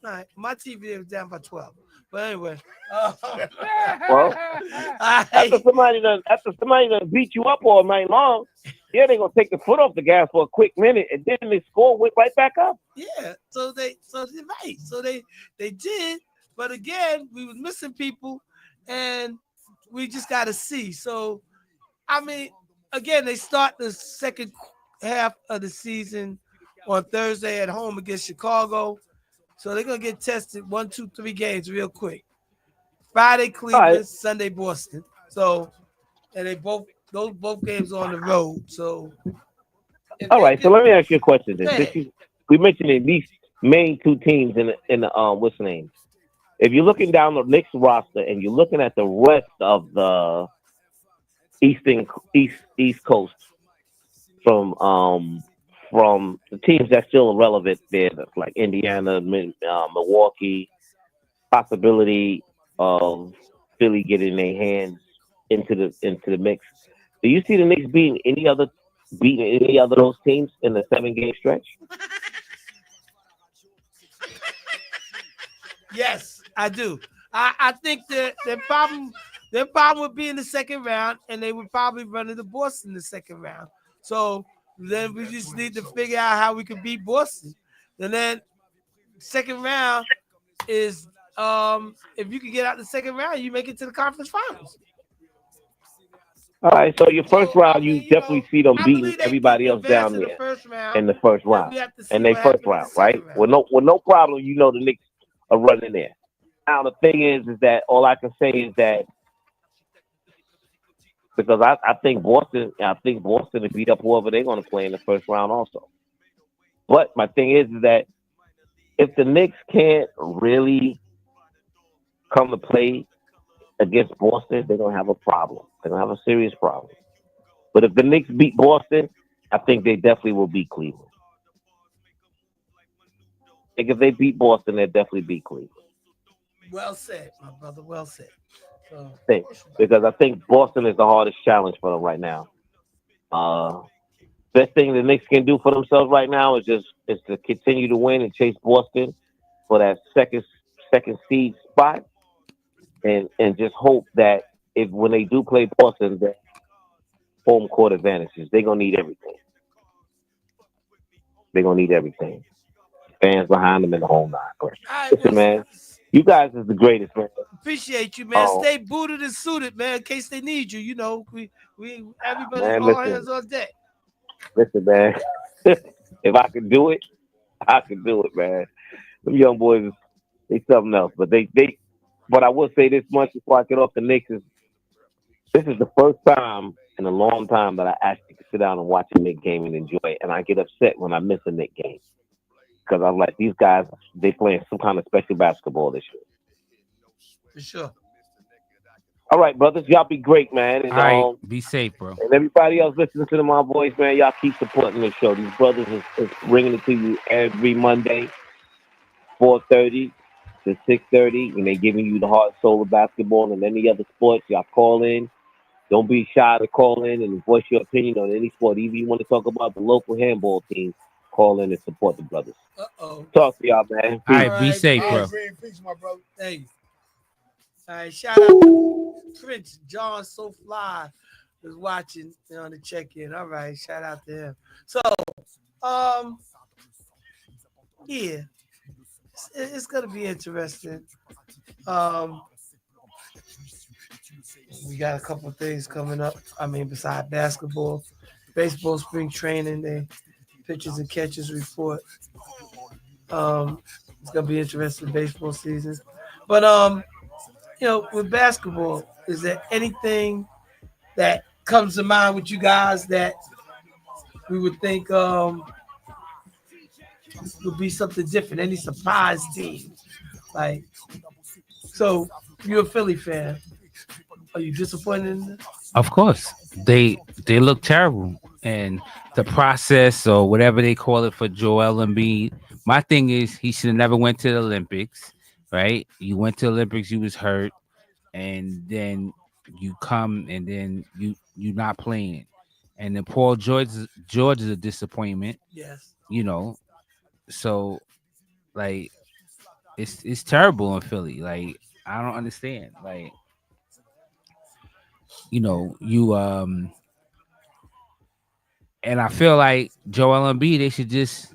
All right, my TV was down by 12. But anyway, well, after somebody done beat you up all night long, yeah, they're gonna take the foot off the gas for a quick minute, and then they score, went right back up. Yeah, so they did, but again, we was missing people, and we just got to see. So, I mean, again, they start the second half of the season on Thursday at home against Chicago. So they're gonna get tested 1, 2, 3 games real quick. Friday Cleveland, Sunday Boston. So, and those both games on the road. So All right, so let me ask you a question. Then, Hey. we mentioned at least main two teams in the what's the name? If you're looking down the Knicks roster and you're looking at the rest of the East Coast from the teams that's still relevant there, that's like Indiana, Milwaukee, possibility of Philly getting their hands into the mix. Do you see the Knicks beating any other of those teams in the 7-game stretch? Yes, I do. I think that their problem would be in the second round, and they would probably run into Boston in the second round. So then we just need to figure out how we can beat Boston. And then second round is if you can get out the second round, you make it to the conference finals. All right, so your first round, you definitely see them beating everybody else down there in the first round, and they first round, right? With no problem, the Knicks are running there. Now the thing is that all I can say is that because I think Boston to beat up whoever they're going to play in the first round also. But my thing is that if the Knicks can't really come to play against Boston, they're going to have a problem. They're going to have a serious problem. But if the Knicks beat Boston, I think they definitely will beat Cleveland. I think if they beat Boston, they'll definitely beat Cleveland. Well said, my brother. Well said. So, because I think Boston is the hardest challenge for them right now. Best thing the Knicks can do for themselves right now is to continue to win and chase Boston for that second seed spot, and just hope that when they do play Boston, that home court advantages. They're gonna need everything. Fans behind them in the home nine. Listen, man. You guys is the greatest, man. Appreciate you, man. Stay booted and suited, man, in case they need you. We everybody all hands on deck. Listen, man. If I could do it, I could do it, man. Them young boys, they something else. But but I will say this much before I get off the Knicks is this is the first time in a long time that I actually can sit down and watch a Knicks game and enjoy it. And I get upset when I miss a Knicks game. Because I'm like, these guys, they playing some kind of special basketball this year. For sure. All right, brothers. Y'all be great, man. And, all right, be safe, bro. And everybody else listening to my voice, man, y'all keep supporting the show. These brothers is bringing it to you every Monday, 4:30 to 6:30, and they're giving you the heart and soul of basketball and any other sports. Y'all call in. Don't be shy to call in and voice your opinion on any sport. Even if you want to talk about the local handball team, call in and support the brothers. Talk to y'all, man. All right, be safe, bro. Peace, my brother. Thanks. All right, shout out to Prince John So Fly was watching on the check-in. All right, shout out to him. So, yeah, it's gonna be interesting. We got a couple of things coming up. I mean, besides basketball, baseball, spring training, the pitches and catches report. It's gonna be interesting baseball season, but with basketball, is there anything that comes to mind with you guys that we would think would be something different? Any surprise team? So you're a Philly fan. Are you disappointed in this? Of course, they look terrible, and the process or whatever they call it for Joel Embiid. My thing is he should have never went to the Olympics, right? You went to the Olympics, you was hurt, and then you come and then you're not playing, and then Paul George is a disappointment. Yes, so it's terrible in Philly. I don't understand. And I feel like Joel Embiid, they should just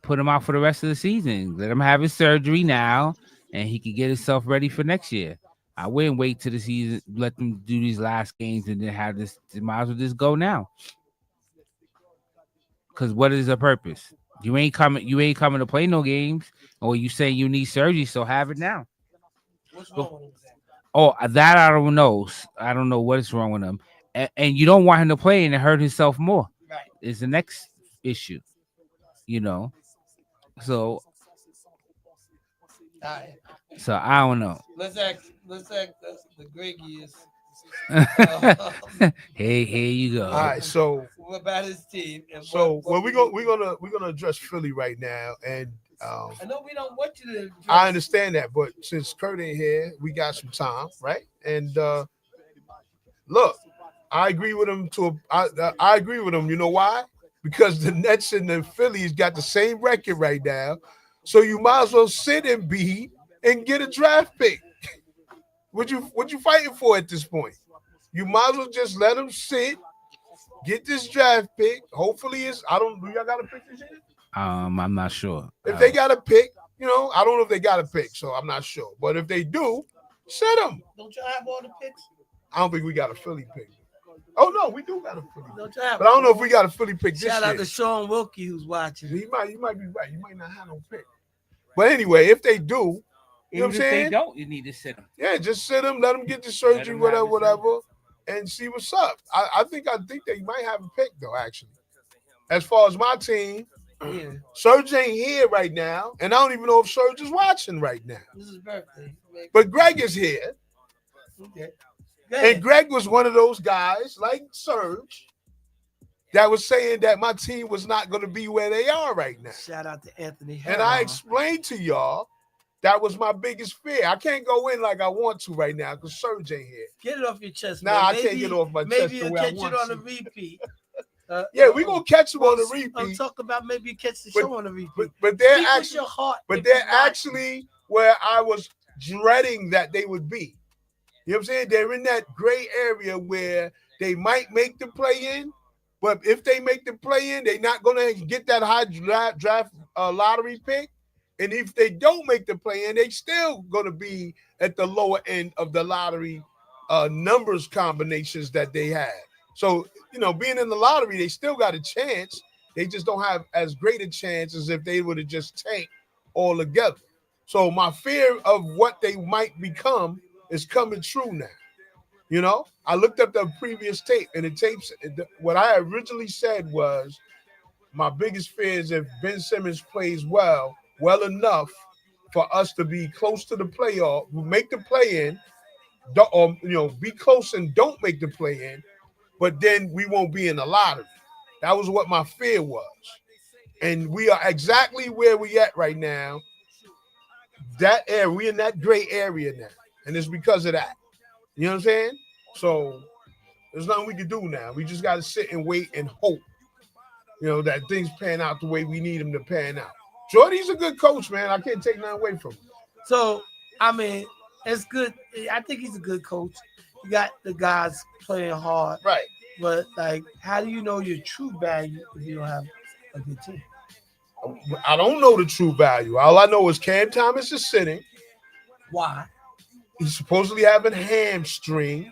put him out for the rest of the season. Let him have his surgery now, and he can get himself ready for next year. I wouldn't wait till the season, let them do these last games, and then have this. They might as well just go now. Because what is the purpose? You ain't coming to play no games, or you say you need surgery, so have it now. What's wrong with that? Oh, that I don't know. I don't know what is wrong with him. And you don't want him to play and hurt himself more. is the next issue. You know, so All right. so I don't know. Let's ask the Greggies. Hey, here you go. All right, so What about his team? And we're gonna address Philly right now, and I know we don't want you to. I understand that, but since Kurt ain't here, we got some time, right? And look, I agree with him. I agree with him. You know why? Because the Nets and the Phillies got the same record right now, so you might as well sit Embiid and get a draft pick. What you fighting for at this point? You might as well just let him sit, get this draft pick. Hopefully, do y'all got a pick this year? I'm not sure. If they got a pick, I don't know if they got a pick, so I'm not sure. But if they do, sit them. Don't y'all have all the picks? I don't think we got a Philly pick. Oh no, we do got a Philly pick. Don't y'all have But I don't know if we got a Philly pick this Shout year. out to Sean Wilkie who's watching. You might be right. You might not have no pick. But anyway, if they do, you know what I'm Even if they saying? don't, you need to sit them. Yeah, just sit them, let them get the surgery, Let 'em have whatever, and see what's up. I think they might have a pick though, actually. As far as my team, Yeah, Serge ain't here right now, and I don't even know if Serge is watching right now. this is his birthday. But Greg is here, Okay. and Greg was one of those guys like Serge that was saying that my team was not going to be where they are right now. Shout out to Anthony. And I Herron. explained to y'all that was my biggest fear. I can't go in like I want to right now because Serge ain't here. Get it off your chest. Nah, man. I can't get off my chest Maybe the you'll way I catch want it on to. a repeat. Yeah, we're going to catch him on the I'm repeat. talking about maybe you catch the But- show on a repeat. But they're Speak with actually, your heart. but if they're you're watching. actually where I was dreading that they would be. You know what I'm saying? They're in that gray area where they might make the play in, but if they make the play in, they're not going to get that high draft lottery pick. And if they don't make the play in, they still going to be at the lower end of the lottery numbers combinations that they have. So, being in the lottery, they still got a chance. They just don't have as great a chance as if they would have just tanked all together. So my fear of what they might become is coming true now. I looked up the previous tape, and what I originally said was my biggest fear is if Ben Simmons plays well enough for us to be close to the playoff, make the play in, or be close and don't make the play in, but then we won't be in the lottery. That was what my fear was. And we are exactly where we at right now. That area, we in that gray area now. And it's because of that. You know what I'm saying? So there's nothing we can do now. We just got to sit and wait and hope, that things pan out the way we need them to pan out. Jordy's a good coach, man. I can't take nothing away from him. So, I mean, it's good. I think he's a good coach. You got the guys playing hard. Right. But, how do you know your true value if you don't have a good team? I don't know the true value. All I know is Cam Thomas is sitting. Why? He's supposedly having hamstring,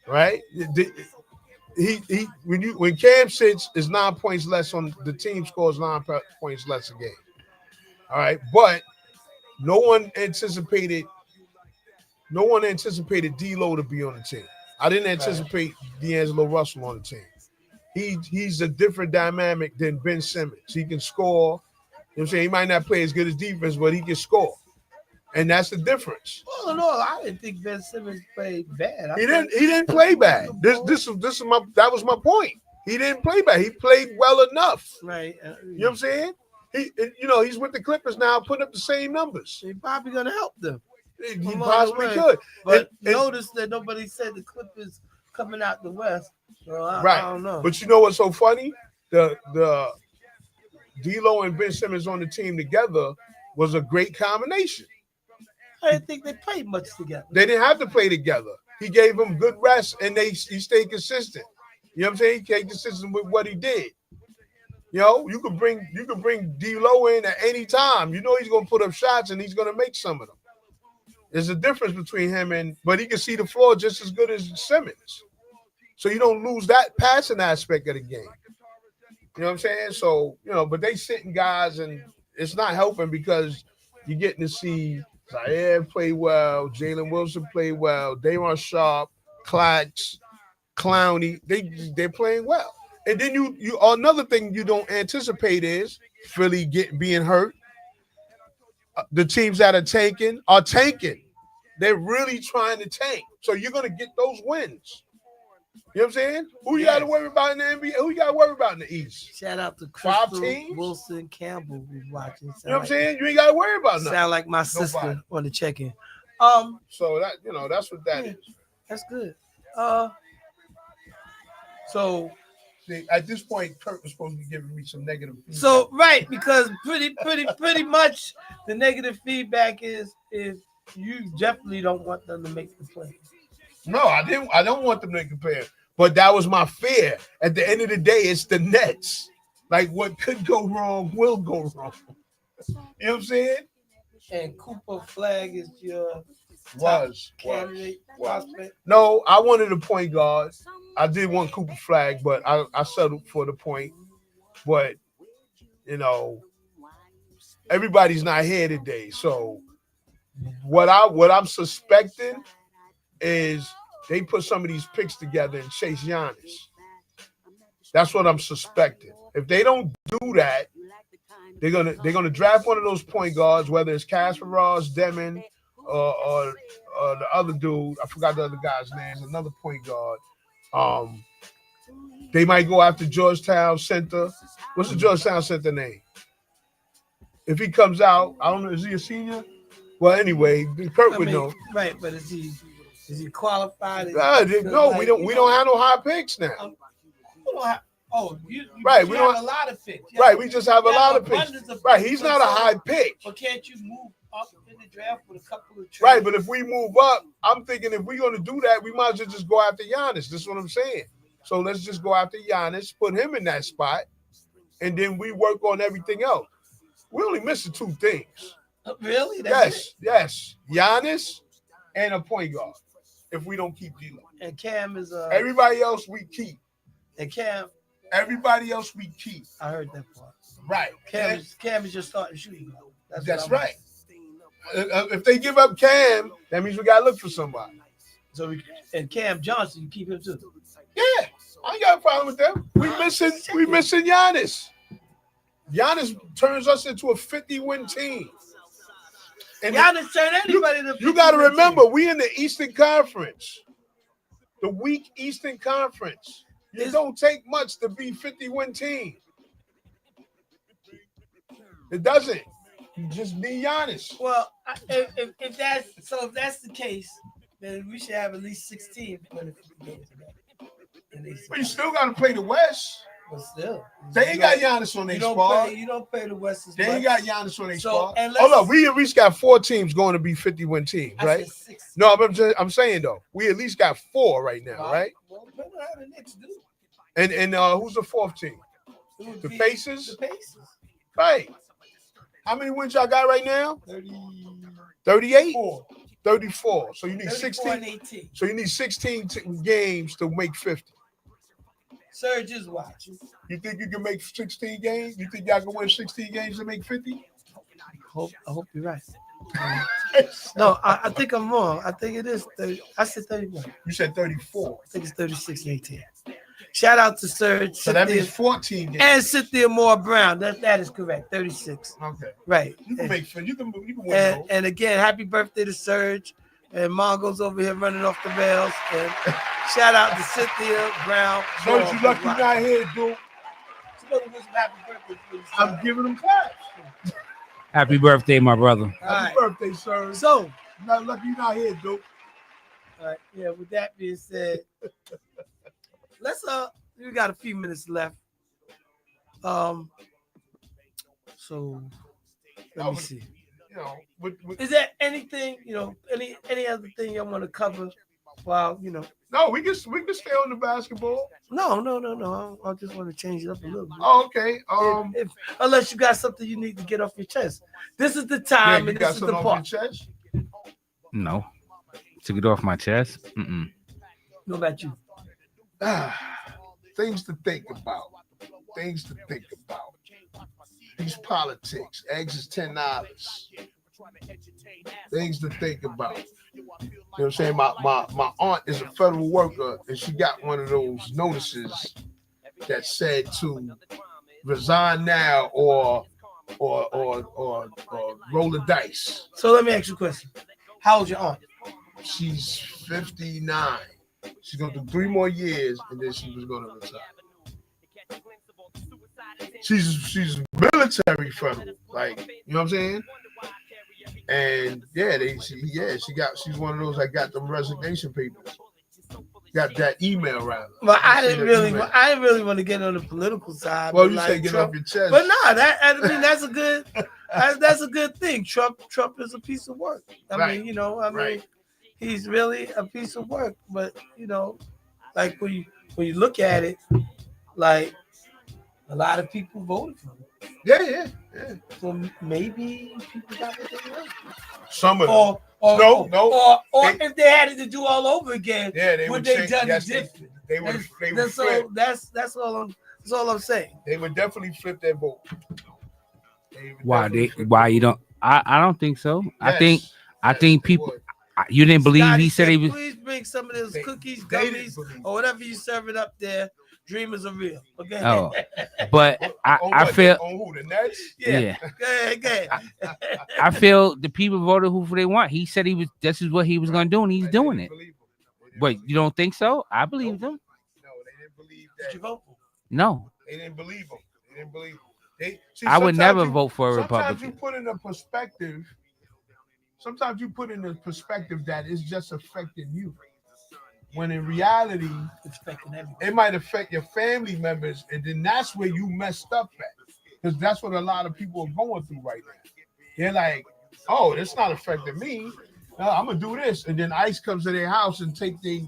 right? When Cam sits, is 9 points less on the team scores 9 points less a game. All right, but no one anticipated D'Lo to be on the team. I didn't anticipate D'Angelo Russell on the team. He's a different dynamic than Ben Simmons. He can score. You know what I'm saying? He might not play as good as defense, but he can score. And that's the difference. Well, no, I didn't think Ben Simmons played bad. He didn't play bad. That was my point. He didn't play bad. He played well enough. Right. You know what I'm saying? He's with the Clippers now, putting up the same numbers. He's probably gonna help them. He Come on, possibly right. could. But And- notice that nobody said the Clippers coming out the West. So I don't know. But you know what's so funny? The D'Lo and Ben Simmons on the team together was a great combination. I didn't think they played much together. They didn't have to play together. He gave them good rest, and he stayed consistent. You know what I'm saying? He stayed consistent with what he did. You can bring D'Lo in at any time. He's gonna put up shots and he's gonna make some of them. There's a difference between him but he can see the floor just as good as Simmons. So you don't lose that passing aspect of the game. You know what I'm saying? So, but they sitting guys and it's not helping because you're getting to see Zaire play well, Jalen Wilson play well, Day'Ron Sharpe, Clax, Clowney. They're playing well. And then you another thing you don't anticipate is Philly being hurt. The teams that are tanking. They're really trying to tank. So you're gonna get those wins. You know what I'm saying? Who you got to worry about in the NBA? Who you got to worry about in the East? Shout out to 5 Crystal teams? Wilson Campbell who's watching. You know what I'm saying? You ain't got to worry about nothing. Sound like my sister on the check-in. So that that's what that is. That's good. So see, at this point, Kurt was supposed to be giving me some negative feedback. So right, because pretty much the negative feedback is you definitely don't want them to make the play. No, I don't want them to compare. But that was my fear. At the end of the day, it's the Nets. Like what could go wrong will go wrong. You know what I'm saying? And Cooper Flag is your candidate prospect. No, I wanted a point guard. I did want Cooper Flag, but I settled for the point. But everybody's not here today. So what I'm suspecting is they put some of these picks together and chase Giannis. That's what I'm suspecting. If they don't do that, they're gonna draft one of those point guards, whether it's Casper Ross, Demon, or the other dude. I forgot the other guy's name. Another point guard. They might go after Georgetown center. What's the Georgetown center name? If he comes out, I don't know. Is he a senior? Well, anyway, Kurt would know. Right, but is he qualified? No, we don't have no high picks now. You right, we don't have a lot of picks. Right, we just have a lot of picks. Right, he's not a high pick. But can't you move up in the draft with a couple of trades? Right, but if we move up, I'm thinking if we're going to do that, we might as well just go after Giannis. That's what I'm saying. So let's just go after Giannis, put him in that spot, and then we work on everything else. We're only missing 2 things. Really? Yes. Giannis and a point guard. If we don't keep D'Lo. And Cam is everybody else we keep. And Cam. Everybody else we keep. I heard that part. Right. Cam is just starting shooting. That's right. If they give up Cam, that means we gotta look for somebody. So and Cam Johnson, you keep him too. Yeah, I ain't got a problem with them. We missing Giannis. Giannis turns us into a 50-win team. And Giannis turn anybody to 50. You got to remember, we in the Eastern Conference, the weak Eastern Conference. It don't take much to be 50-win team. It doesn't. You just need Giannis. Well, if that's the case, then we should have at least 16 for the 50 games. But you still got to play the West. But still, they ain't got Giannis on their spot. You don't play the West. They ain't got Giannis on their spot. Hold up, we at least got 4 teams going to be 50-win teams, right? No, I'm saying though, we at least got 4 right now, right? Well, depending on how the Knicks do. And who's the 4th team? The Pacers. The Pacers. Right. How many wins y'all got right now? 38. 34. So you need 16. 18. So you need 16 games to make 50. Serge is watching. You think you can make 16 games? You think y'all can win 16 games to make 50? I hope you're right. No, I think I'm wrong. I think it is 30. I said 31. You said 34. I think it's 36-18. Shout out to Serge. So that means 14 games. And Cynthia Moore Brown. That is correct. 36. Okay. Right. You can make you can win. And again, happy birthday to Serge. And Mongo's over here running off the rails. And shout out to Cynthia Brown. Serge, you lucky you're not here, dude. I'm giving them claps. Happy birthday, my brother. Happy birthday, Serge. So, not lucky you're not here, dude. All right. Yeah, with that being said, let's we got a few minutes left. So let me see. Is there anything, any other thing you want to cover while, No, we can stay on the basketball. No. I just want to change it up a little bit. Oh, okay. Unless you got something you need to get off your chest. This is the time and this is the part. Chest? No. To get off my chest? Mm-mm. What about you? Things to think about. These politics. Eggs is $10. Things to think about. You know what I'm saying? My aunt is a federal worker, and she got one of those notices that said to resign now or roll the dice. So let me ask you a question. How old's your aunt? She's 59. She's gonna do 3 more years, and then she was gonna retire. She's military federal, like, you know what I'm saying? And yeah, she's one of those that got them resignation papers. Got that email rather. But I didn't really want to get on the political side. Well, you like say get Trump, off your chest. But nah, that's a good that's a good thing. Trump is a piece of work. I mean, he's really a piece of work. But like when you look at it, like a lot of people voted for him. Yeah. So maybe people got what they want. Some of them. No. Or if they had it to do all over again, would they done it different? They would flip. That's all I'm saying. They would definitely flip their vote. Why you don't? I don't think so. Yes, I think people. You didn't believe Scotty, he said he was. Please bring some of those cookies, gummies, or whatever you serving up there. Dreamers are real. Okay. Oh, but I feel. On who, the Nets? Yeah. Okay. I feel the people voted who they want. He said this is what he was going to do, and he's doing it. But you don't think so? I believe him. No, they didn't believe that. Did you vote for him? No. They didn't believe him. I would never vote for a Republican. Sometimes you put in a perspective. Sometimes you put in a perspective that is just affecting you. When in reality, it might affect your family members, and then that's where you messed up at. Because that's what a lot of people are going through right now. They're like, oh, it's not affecting me. I'm going to do this. And then ICE comes to their house and take their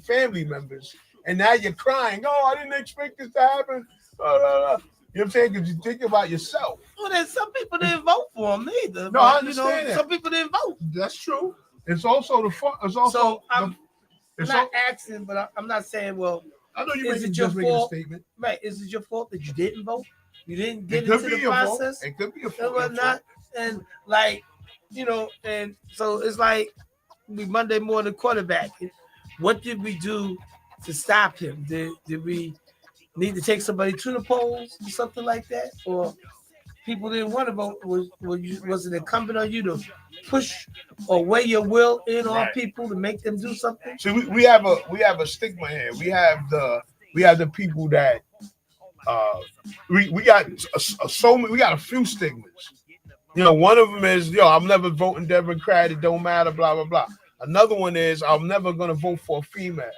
family members. And now you're crying, oh, I didn't expect this to happen. You know what I'm saying? Because you think about yourself. Well, then some people didn't vote for him either. No, I understand that. Some people didn't vote. That's true. It's also I'm not asking, but I'm not saying, well, I know you're making a statement. Right. Is it your fault that you didn't vote? You didn't get into the process? It could be a fault. And whatnot. And and so it's like we Monday morning quarterback. What did we do to stop him? Did we need to take somebody to the polls or something like that? Or people didn't want to vote? Was it incumbent on you to push or weigh your will in on people to make them do something? So we have a stigma here. We have the people that we got a few stigmas. One of them is I'm never voting Democrat. It don't matter. Blah blah blah. Another one is I'm never gonna vote for a female.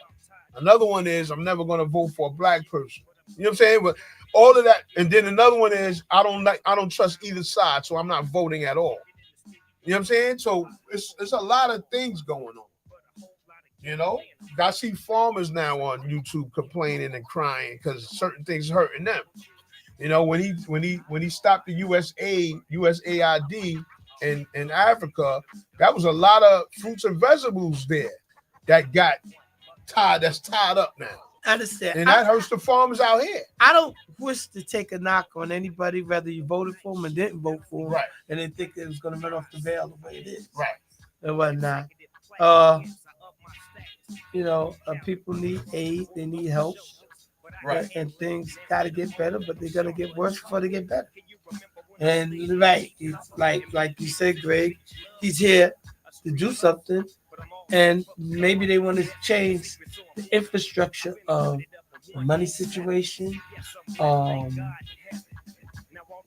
Another one is I'm never gonna vote for a black person. You know what I'm saying? But all of that, and then another one is I don't trust either side, so I'm not voting at all. You know what I'm saying? So it's a lot of things going on. I see farmers now on YouTube complaining and crying because certain things hurting them. When he stopped the USAID in Africa, that was a lot of fruits and vegetables there that got tied up now. I understand. And that hurts the farmers out here. I don't wish to take a knock on anybody, whether you voted for them or didn't vote for them, right? And then think it was going to run off the veil the way it is, right? And whatnot. People need aid, they need help, right? And things got to get better, but they're going to get worse before they get better. And it's like you said, Greg, he's here to do something. And maybe they want to change the infrastructure of the money situation, the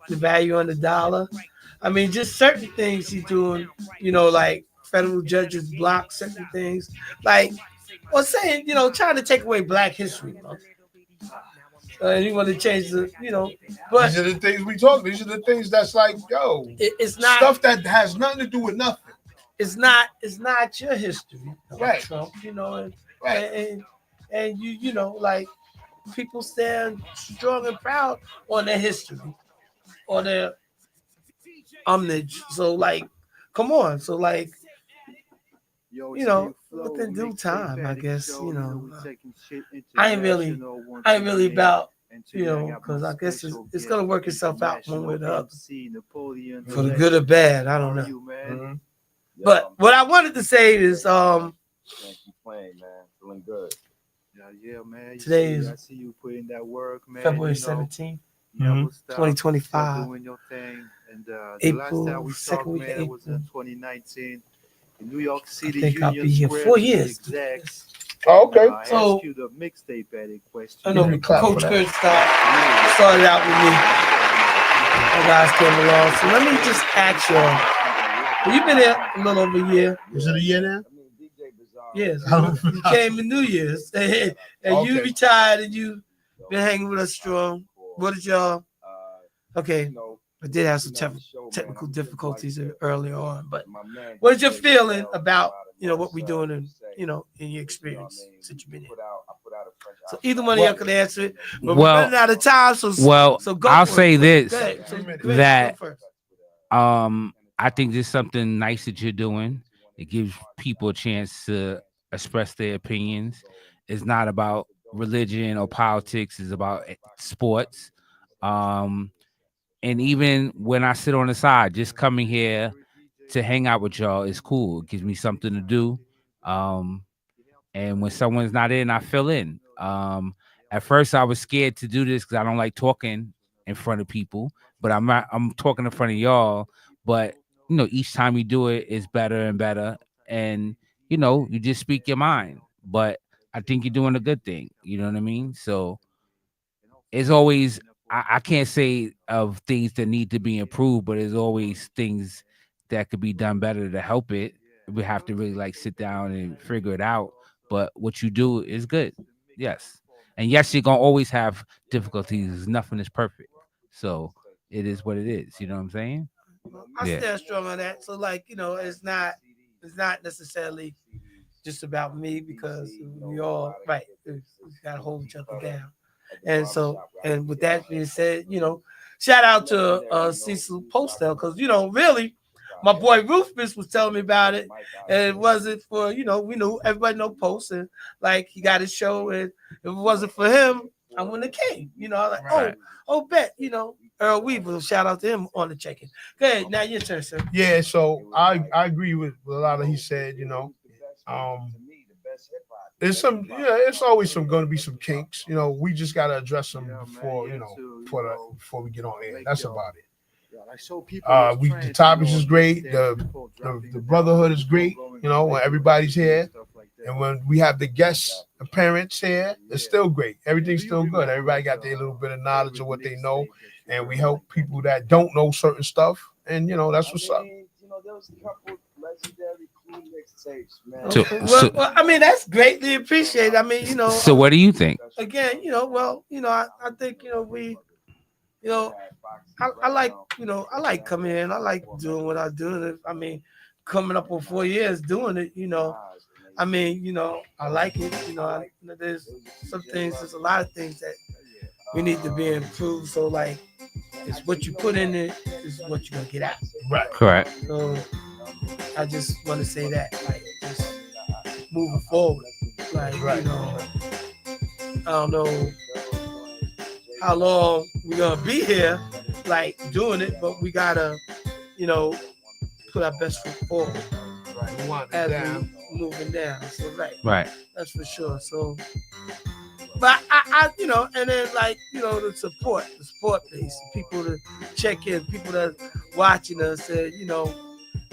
value on the dollar. I mean, just certain things he's doing, like federal judges block certain things, or saying, trying to take away Black history. And you want to change the, but these are the things we talk. These are the things that's like, it's not stuff that has nothing to do with nothing. It's not your history, right? Trump, right? And people stand strong and proud on their history, or their homage. So come on. So within due time, I guess I ain't really about because I guess it's gonna work itself out one way or the other, for the good or bad. I don't know. Mm-hmm. But what I wanted to say is, playing, man, feeling good. Yeah, man. Today is I see you putting that work, man. February 17th, Mm-hmm. 2025. Doing your thing. And the April, last time we second talked, week of man, it was in April. 2019 in New York City. I think I'll Union be here Square, 4 to be years. exact. Oh, okay. I So- asked you the mixtape edit question. I know Give me a clap Coach for that. Kurt started out with me. You guys came along. So let me just ask y'all. You've been here a little over a year. Is it a year now? Yes. You came in New Year's. And you Okay. retired and you been hanging with us strong. What did y'all? Okay. I did have some technical difficulties earlier on, but what is your feeling about what we're doing and in your experience since you've been here? So either one of y'all can answer it. But we're running out of time, so go. I'll for say it. this, Go ahead. So, Greg, that go first. I think there's something nice that you're doing. It gives people a chance to express their opinions. It's not about religion or politics. It's about sports. And even when I sit on the side, just coming here to hang out with y'all is cool. It gives me something to do. And when someone's not in, I fill in. At first, I was scared to do this because I don't like talking in front of people. But I'm talking in front of y'all. But each time you do it, it's better and better. And you just speak your mind. But I think you're doing a good thing. You know what I mean? So it's always, I can't say of things that need to be improved, but there's always things that could be done better to help it. We have to really sit down and figure it out. But what you do is good. Yes. And yes, you're going to always have difficulties. Nothing is perfect. So it is what it is. You know what I'm saying? I stand strong on that. So it's not necessarily just about me because we all we got to hold each other down. And so, and with that being said, shout out to Cecil Postel because really my boy Rufus was telling me about it, and it wasn't for we knew everybody know Post and he got his show, and if it wasn't for him, I wouldn't have came. Bet Earl Weaver, shout out to him on the check-in. Go ahead, now your turn, sir. Yeah, so I agree with a lot of he said. There's it's always going to be some kinks. We just got to address them before before we get on air. That's about it. The topics is great. The brotherhood is great. When everybody's here, and when we have the guest parents here, it's still great. Everything's still good. Everybody got their little bit of knowledge of what they know, and we help people that don't know certain stuff. And that's what's up. Well, I mean, that's greatly appreciated. I mean, So what do you think? Again, I think we. I like, I like coming in. I like doing what I do. I mean, coming up on 4 years doing it, I mean, I like it. There's some things, there's a lot of things that we need to be improved. So, it's what you put in it is what you're going to get out. Right. Correct. So, I just want to say that, just moving forward. I don't know how long we're gonna be here, doing it, but we gotta, put our best foot forward as we moving down. So right, that's for sure. So, but I and then the support base, people to check in, people that watching us,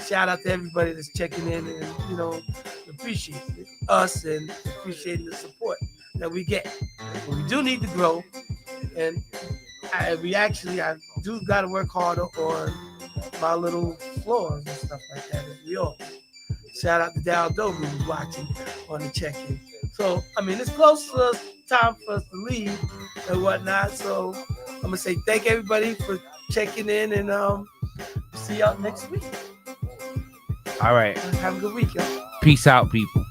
shout out to everybody that's checking in and appreciate us and appreciating the support that we get. But we do need to grow. And I do got to work harder on my little flaws and stuff like that. As we all. Shout out to Dow Dover who's watching on the check-in. So, I mean, it's close to time for us to leave and whatnot. So, I'm going to say thank everybody for checking in and see y'all next week. All right. Have a good week, y'all. Peace out, people.